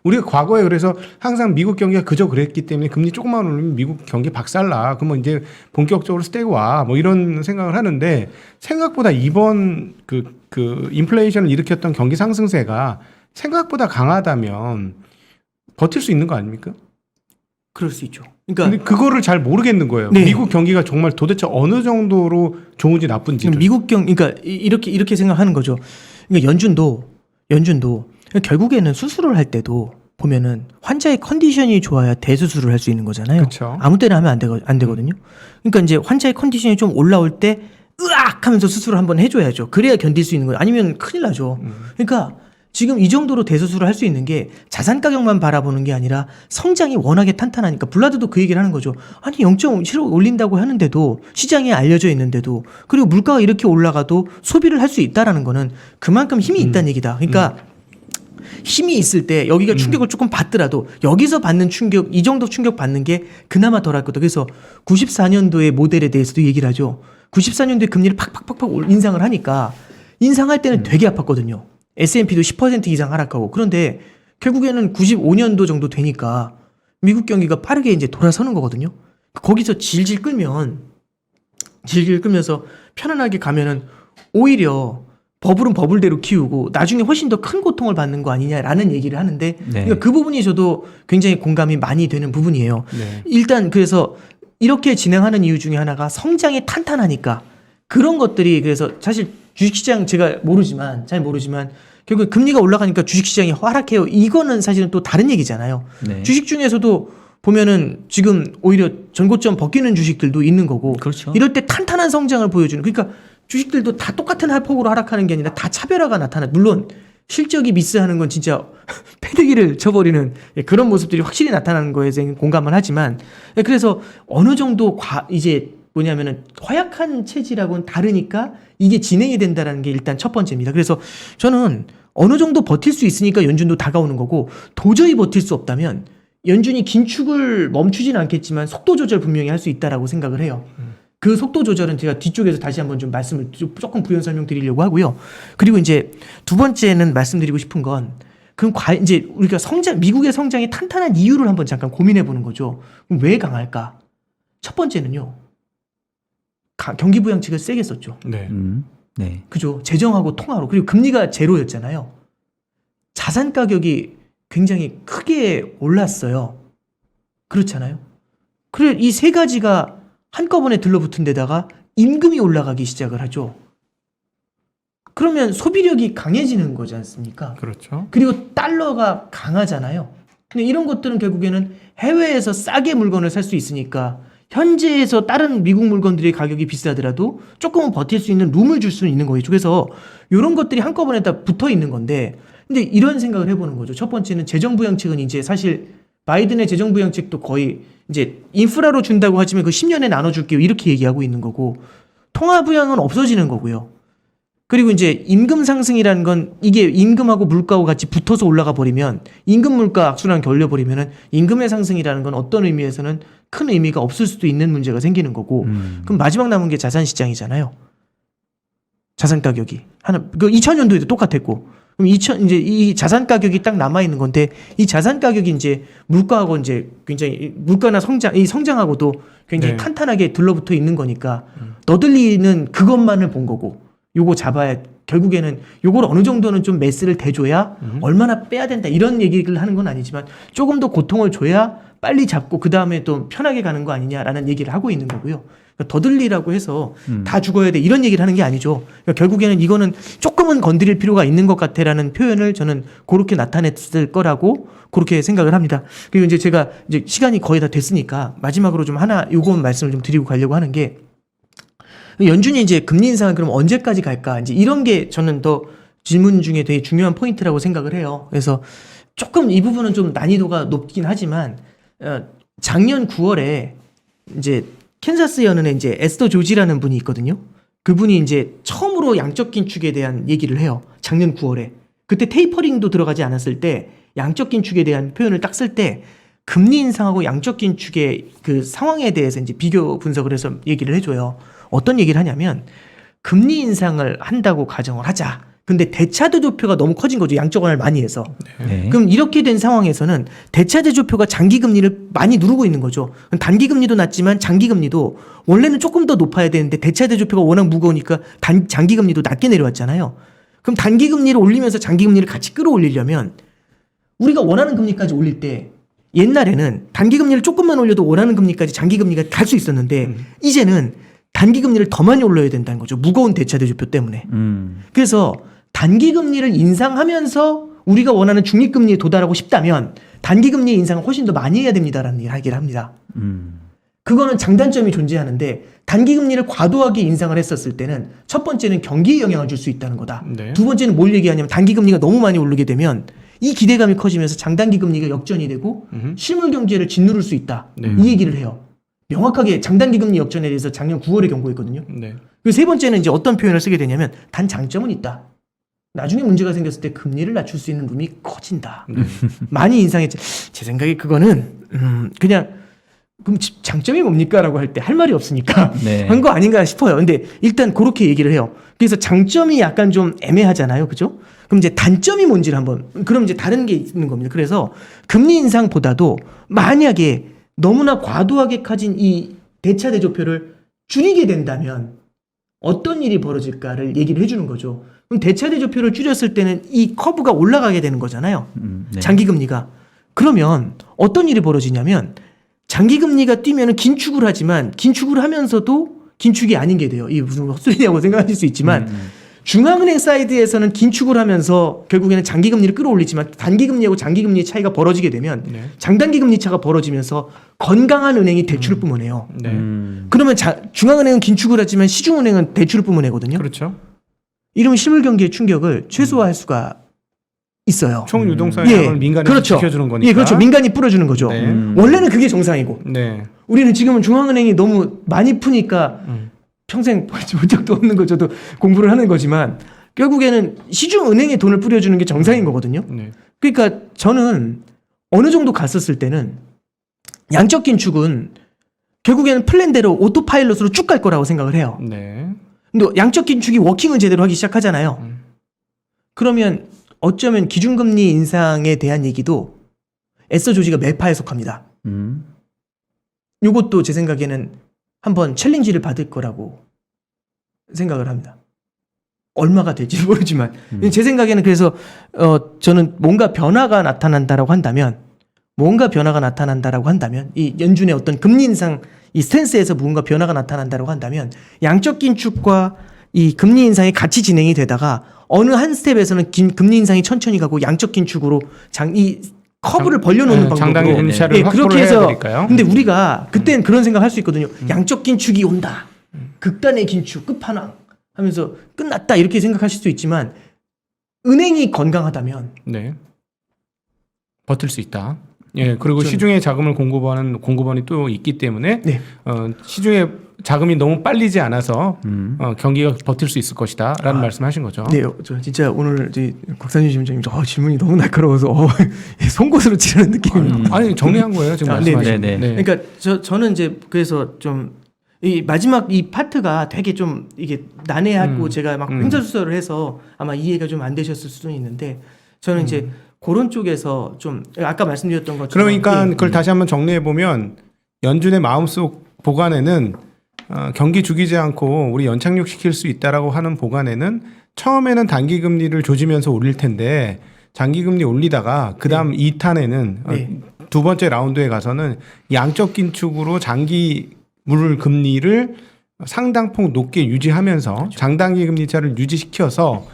우리가 과거에 그래서 항상 미국 경기가 그저 그랬기 때문에 금리 조금만 올리면 미국 경기 박살나. 그러면 이제 본격적으로 스테고 와. 뭐 이런 생각을 하는데 생각보다 이번 그 인플레이션을 일으켰던 경기 상승세가 생각보다 강하다면 버틸 수 있는 거 아닙니까?
그럴 수 있죠.
근데
그러니까
그거를 잘 모르겠는 거예요.
네.
미국 경기가 정말 도대체 어느 정도로 좋은지 나쁜지.
미국 그러니까 이렇게 생각하는 거죠. 그러니까 연준도 결국에는 수술을 할 때도 보면은 환자의 컨디션이 좋아야 대수술을 할 수 있는 거잖아요.
그렇죠.
아무 때나 하면 안 되거든요. 그러니까 이제 환자의 컨디션이 좀 올라올 때 으악 하면서 수술을 한번 해줘야죠. 그래야 견딜 수 있는 거예요. 아니면 큰일 나죠. 그러니까 지금 이 정도로 대수술을 할 수 있는 게 자산 가격만 바라보는 게 아니라 성장이 워낙에 탄탄하니까 블라드도 그 얘기를 하는 거죠. 아니 0.7억 올린다고 하는데도 시장에 알려져 있는데도 그리고 물가가 이렇게 올라가도 소비를 할 수 있다라는 거는 그만큼 힘이 있다는 얘기다. 그러니까 힘이 있을 때 여기가 충격을 조금 받더라도 여기서 받는 충격 이 정도 충격 받는 게 그나마 덜할 거다. 그래서 94년도의 모델에 대해서도 얘기를 하죠. 94년도에 금리를 팍팍팍팍 인상을 하니까 인상할 때는 되게 아팠거든요. S&P도 10% 이상 하락하고 그런데 결국에는 95년도 정도 되니까 미국 경기가 빠르게 이제 돌아서는 거거든요. 거기서 질질 끌면서 편안하게 가면은 오히려 버블은 버블대로 키우고 나중에 훨씬 더 큰 고통을 받는 거 아니냐라는 얘기를 하는데 그러니까 그 부분이 저도 굉장히 공감이 많이 되는 부분이에요.
네.
일단 그래서 이렇게 진행하는 이유 중에 하나가 성장이 탄탄하니까 그런 것들이 그래서 사실 주식시장 제가 잘 모르지만 결국 금리가 올라가니까 주식시장이 하락해요. 이거는 사실은 또 다른 얘기잖아요.
네.
주식 중에서도 보면은 지금 오히려 전고점 벗기는 주식들도 있는 거고
그렇죠.
이럴 때 탄탄한 성장을 보여주는 그러니까 주식들도 다 똑같은 폭으로 하락하는 게 아니라 다 차별화가 나타나. 물론 실적이 미스하는 건 진짜 패대기를 쳐버리는 그런 모습들이 확실히 나타나는 거에 대해서 공감을 하지만 그래서 어느 정도 이제 뭐냐면은 허약한 체질하고는 다르니까 이게 진행이 된다는 게 일단 첫 번째입니다. 그래서 저는 어느 정도 버틸 수 있으니까 연준도 다가오는 거고 도저히 버틸 수 없다면 연준이 긴축을 멈추지는 않겠지만 속도 조절 분명히 할 수 있다라고 생각을 해요. 그 속도 조절은 제가 뒤쪽에서 다시 한번 좀 말씀을 조금 부연 설명드리려고 하고요. 그리고 이제 두 번째는 말씀드리고 싶은 건 그럼 이제 우리가 미국의 성장이 탄탄한 이유를 한번 잠깐 고민해 보는 거죠. 그럼 왜 강할까? 첫 번째는요. 경기 부양책을 세게 썼죠.
네.
네.
그죠? 재정하고 통화로. 그리고 금리가 제로였잖아요. 자산 가격이 굉장히 크게 올랐어요. 그렇잖아요. 그래 이 세 가지가 한꺼번에 들러붙은 데다가 임금이 올라가기 시작을 하죠. 그러면 소비력이 강해지는 거지 않습니까?
그렇죠.
그리고 달러가 강하잖아요. 근데 이런 것들은 결국에는 해외에서 싸게 물건을 살 수 있으니까 현지에서 다른 미국 물건들의 가격이 비싸더라도 조금은 버틸 수 있는 룸을 줄 수는 있는 거겠죠. 그래서 이런 것들이 한꺼번에 다 붙어 있는 건데 근데 이런 생각을 해보는 거죠. 첫 번째는 재정부양책은 이제 사실 바이든의 재정부양책도 거의 이제 인프라로 준다고 하지만 그 10년에 나눠줄게요. 이렇게 얘기하고 있는 거고 통화부양은 없어지는 거고요. 그리고 이제 임금 상승이라는 건 이게 임금하고 물가하고 같이 붙어서 올라가 버리면 임금 물가 악순환 걸려버리면은 임금의 상승이라는 건 어떤 의미에서는 큰 의미가 없을 수도 있는 문제가 생기는 거고 그럼 마지막 남은 게 자산 시장이잖아요. 자산 가격이 그 2000년도에도 똑같았고 그럼 이제 이 자산 가격이 딱 남아 있는 건데 이 자산 가격이 이제 물가하고 이제 굉장히 물가나 성장하고도 굉장히
네.
탄탄하게 들러붙어 있는 거니까 너들리는 그것만을 본 거고 요거 잡아야 결국에는 요걸 어느 정도는 좀 매스를 대줘야 얼마나 빼야 된다 이런 얘기를 하는 건 아니지만 조금 더 고통을 줘야 빨리 잡고 그 다음에 또 편하게 가는 거 아니냐라는 얘기를 하고 있는 거고요. 그러니까 더들리라고 해서 다 죽어야 돼 이런 얘기를 하는 게 아니죠. 그러니까 결국에는 이거는 조금은 건드릴 필요가 있는 것 같아라는 표현을 저는 그렇게 나타냈을 거라고 그렇게 생각을 합니다. 그리고 이제 제가 이제 시간이 거의 다 됐으니까 마지막으로 좀 요거 말씀을 좀 드리고 가려고 하는 게 연준이 이제 금리 인상을 그럼 언제까지 갈까? 이제 이런 게 저는 더 질문 중에 되게 중요한 포인트라고 생각을 해요. 그래서 조금 이 부분은 좀 난이도가 높긴 하지만 작년 9월에 이제 캔사스 연은에 이제 에스더 조지라는 분이 있거든요. 그분이 이제 처음으로 양적 긴축에 대한 얘기를 해요. 작년 9월에. 그때 테이퍼링도 들어가지 않았을 때 양적 긴축에 대한 표현을 딱 쓸 때 금리 인상하고 양적 긴축의 그 상황에 대해서 이제 비교 분석을 해서 얘기를 해줘요. 어떤 얘기를 하냐면 금리 인상을 한다고 가정을 하자. 근데 대차 대조표가 너무 커진 거죠. 양적 완화를 많이 해서.
네.
그럼 이렇게 된 상황에서는 대차 대조표가 장기 금리를 많이 누르고 있는 거죠. 단기 금리도 낮지만 장기 금리도 원래는 조금 더 높아야 되는데 대차 대조표가 워낙 무거우니까 장기 금리도 낮게 내려왔잖아요. 그럼 단기 금리를 올리면서 장기 금리를 같이 끌어올리려면 우리가 원하는 금리까지 올릴 때 옛날에는 단기 금리를 조금만 올려도 원하는 금리까지 장기 금리가 갈 수 있었는데 이제는 단기 금리를 더 많이 올려야 된다는 거죠. 무거운 대차 대조표 때문에. 그래서 단기 금리를 인상하면서 우리가 원하는 중립 금리에 도달하고 싶다면 단기 금리 인상을 훨씬 더 많이 해야 됩니다라는 얘기를 합니다. 그거는 장단점이 존재하는데 단기 금리를 과도하게 인상을 했었을 때는 첫 번째는 경기에 영향을 줄 수 있다는 거다.
네.
두 번째는 뭘 얘기하냐면 단기 금리가 너무 많이 오르게 되면 이 기대감이 커지면서 장단기 금리가 역전이 되고 실물 경제를 짓누를 수 있다.
네.
이 얘기를 해요. 명확하게 장단기 금리 역전에 대해서 작년 9월에 경고했거든요.
네.
그리고 세 번째는 이제 어떤 표현을 쓰게 되냐면 단 장점은 있다. 나중에 문제가 생겼을 때 금리를 낮출 수 있는 룸이 커진다. 많이 인상했지. 제 생각에 그거는 그냥 그럼 장점이 뭡니까라고 할 때 할 말이 없으니까
네.
한 거 아닌가 싶어요. 근데 일단 그렇게 얘기를 해요. 그래서 장점이 약간 좀 애매하잖아요. 그죠? 그럼 이제 단점이 뭔지를 한번 그럼 이제 다른 게 있는 겁니다. 그래서 금리 인상보다도 만약에 너무나 과도하게 가진 이 대차 대조표를 줄이게 된다면 어떤 일이 벌어질까를 얘기를 해주는 거죠. 그럼 대차 대조표를 줄였을 때는 이 커브가 올라가게 되는 거잖아요.
네.
장기 금리가. 그러면 어떤 일이 벌어지냐면 장기 금리가 뛰면은 긴축을 하지만 긴축을 하면서도 긴축이 아닌 게 돼요. 이 무슨 헛소리냐고 생각하실 수 있지만 중앙은행 사이드에서는 긴축을 하면서 결국에는 장기 금리를 끌어올리지만 단기 금리하고 장기 금리의 차이가 벌어지게 되면
네.
장단기 금리 차가 벌어지면서 건강한 은행이 대출을 뿜어내요.
네.
그러면 중앙은행은 긴축을 하지만 시중은행은 대출을 뿜어내거든요.
그렇죠.
이러면 실물 경기의 충격을 최소화할 수가 있어요.
총 유동성의 양을 민간이
그렇죠.
지켜주는 거니까.
예, 그렇죠. 민간이 뿌려주는 거죠.
네.
원래는 그게 정상이고.
네.
우리는 지금은 중앙은행이 너무 많이 푸니까 평생 본 적도 없는 거 저도 공부를 하는 거지만 결국에는 시중은행에 돈을 뿌려주는 게 정상인 거거든요.
네.
그러니까 저는 어느 정도 갔었을 때는 양적 긴축은 결국에는 플랜대로 오토파일럿으로 쭉 갈 거라고 생각을 해요.
네.
근데 양적 긴축이 워킹을 제대로 하기 시작하잖아요. 그러면 어쩌면 기준금리 인상에 대한 얘기도 에서 조지가 매파에 속합니다. 이것도 제 생각에는 한번 챌린지를 받을 거라고 생각을 합니다. 얼마가 될지 모르지만 제 생각에는 그래서 저는 뭔가 변화가 나타난다라고 한다면 이 연준의 어떤 금리 인상 이 스탠스에서 뭔가 변화가 나타난다라고 한다면 양적 긴축과 이 금리 인상이 같이 진행이 되다가 어느 한 스텝에서는 금리 인상이 천천히 가고 양적 긴축으로 이 커브를 벌려놓는 방법으로
장단기 금리 차를 확보를 해야 되니까요.
근데 우리가 그때는 그런 생각할 수 있거든요. 양적 긴축이 온다. 극단의 긴축 끝판왕 하면서 끝났다 이렇게 생각하실 수 있지만 은행이 건강하다면
네. 버틸 수 있다. 예, 그리고 시중에 자금을 공급하는 공급원이 또 있기 때문에
네.
시중에 자금이 너무 빨리지 않아서 경기가 버틸 수 있을 것이다라는 말씀하신 거죠.
네, 저 진짜 오늘 곽상준 지점장님 질문이 너무 날카로워서 송곳으로 찌르는 느낌입니다.
아니 정리한 거예요 지금 말씀하신.
네.
그러니까 저는 이제 그래서 좀 이 마지막 이 파트가 되게 좀 이게 난해하고 제가 막 횡설수설을 해서 아마 이해가 좀 안 되셨을 수는 있는데 저는 이제 그런 쪽에서 좀 아까 말씀드렸던 것처럼
그러니까 그걸 다시 한번 정리해 보면 연준의 마음속 보관에는 경기 죽이지 않고 우리 연착륙 시킬 수 있다라고 하는 보관에는 처음에는 단기 금리를 조지면서 올릴 텐데 장기 금리 올리다가 그다음 2탄에는 두 번째 라운드에 가서는 양적 긴축으로 장기 물 금리를 상당폭 높게 유지하면서 장단기 금리 차를 유지시켜서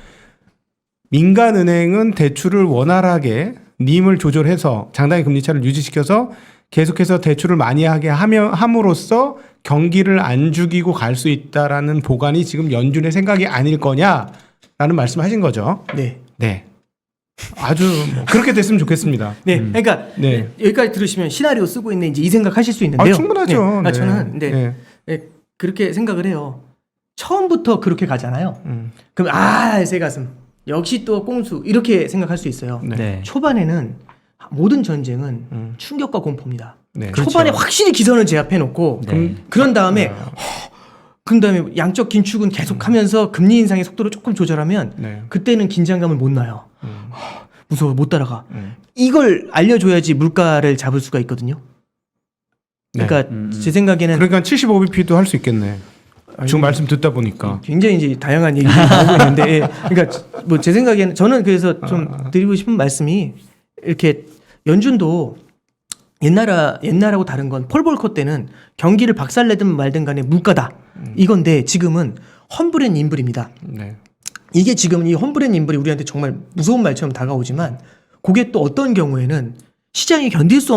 민간은행은 대출을 원활하게 님을 조절해서 장단기 금리 차를 유지시켜서 계속해서 대출을 많이 하게 함으로써 경기를 안 죽이고 갈 수 있다라는 보관이 지금 연준의 생각이 아닐 거냐라는 말씀하신 거죠.
네.
네. 아주 그렇게 됐으면 좋겠습니다.
네, 그러니까
네.
여기까지 들으시면 시나리오 쓰고 있네 이제 이 생각하실 수 있는데요.
충분하죠.
네. 저는 그렇게 생각을 해요. 처음부터 그렇게 가잖아요. 그럼 새 가슴 역시 또 꼼수 이렇게 생각할 수 있어요.
네.
초반에는 모든 전쟁은 충격과 공포입니다.
네.
초반에 확실히 기선을 제압해 놓고 그런 다음에 그다음에 양적 긴축은 계속하면서 금리 인상의 속도를 조금 조절하면 그때는 긴장감을 못 놔요. 무서워 못 따라가. 이걸 알려줘야지 물가를 잡을 수가 있거든요. 그러니까 제 생각에는
그러니까 75bp도 할 수 있겠네. 지금 말씀 듣다 보니까
굉장히 이제 다양한 얘기가 나오고 있는데 그러니까 뭐 제 생각에는 저는 그래서 좀 드리고 싶은 말씀이 이렇게 연준도 옛날하고 다른 건 폴 볼커 때는 경기를 박살내든 말든 간에 물가다 이건데 지금은 험블 앤 임블입니다.
네.
이게 지금 이 험블 앤 임블이 우리한테 정말 무서운 말처럼 다가오지만 그게 또 어떤 경우에는 시장이 견딜 수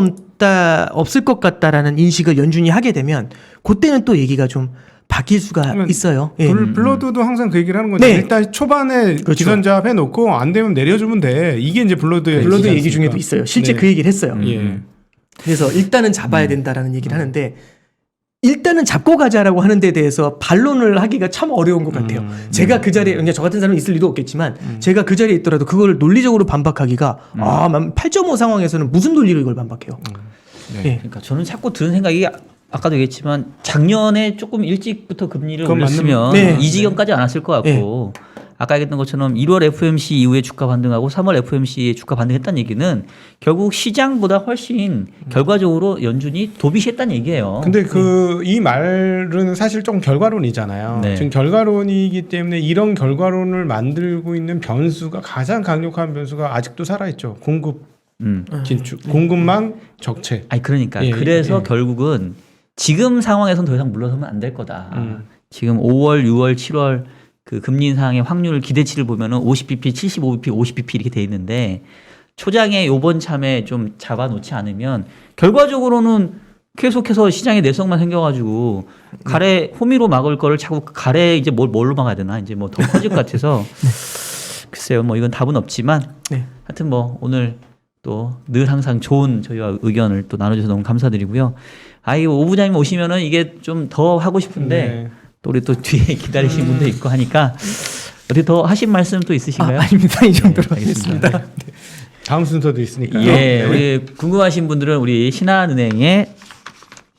없을 것 같다라는 인식을 연준이 하게 되면 그때는 또 얘기가 좀 바뀔 수가
그러면
있어요. 예.
블러드도 항상 그 얘기를 하는 거죠.
네.
일단 초반에
그렇죠.
기선제압 해놓고 안 되면 내려주면 돼. 이게 이제 블러드의
블러드
얘기지
얘기 중에도
않습니까?
있어요. 실제
네.
그 얘기를 했어요.
예.
그래서 일단은 잡아야 된다라는 얘기를 하는데 일단은 잡고 가자라고 하는 데 대해서 반론을 하기가 참 어려운 것 같아요. 제가 그 자리에 그러니까 저 같은 사람이 있을 리도 없겠지만 제가 그 자리에 있더라도 그걸 논리적으로 반박하기가 8.5 상황에서는 무슨 논리로 이걸 반박해요.
네.
예.
그러니까 저는 자꾸 드는 생각이 아까도 얘기했지만 작년에 조금 일찍부터 금리를
그건
올렸으면
맞는- 네.
이 지경까지 안 왔을 것 같고 아까 얘기했던 것처럼 1월 FOMC 이후에 주가 반등하고 3월 FOMC에 주가 반등했다는 얘기는 결국 시장보다 훨씬 결과적으로 연준이 도비시했다는 얘기예요.
근데 이 말은 사실 좀 결과론이잖아요.
네.
지금 결과론이기 때문에 이런 결과론을 만들고 있는 변수가 가장 강력한 변수가 아직도 살아있죠. 공급 긴축, 공급망 적체.
아니 그러니까
예,
그래서
예.
결국은 지금 상황에서는 더 이상 물러서면 안 될 거다. 지금 5월, 6월, 7월 그 금리 인상의 확률 기대치를 보면은 50bp, 75bp, 50bp 이렇게 돼 있는데 초장에 요번 참에 좀 잡아놓지 않으면 결과적으로는 계속해서 시장에 내성만 생겨가지고 가래 호미로 막을 거를 자꾸 가래 이제 뭘로 막아야 되나 이제 뭐 더 커질 것 같아서 글쎄요 뭐 이건 답은 없지만
네.
하여튼 뭐 오늘 또 늘 항상 좋은 저희와 의견을 또 나눠주셔서 너무 감사드리고요. 이 오부장님 오시면은 이게 좀 더 하고 싶은데
네.
또 우리 또 뒤에 기다리신 분도 있고 하니까 어떻게 더 하신 말씀 또 있으신가요?
아닙니다. 이 정도로
네, 알겠습니다.
하겠습니다.
다음 순서도 있으니까요.
예, 우리 궁금하신 분들은 우리 신한은행의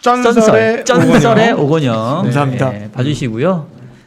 쩐썰의
쩐썰의 오건영
감사합니다.
봐주시고요.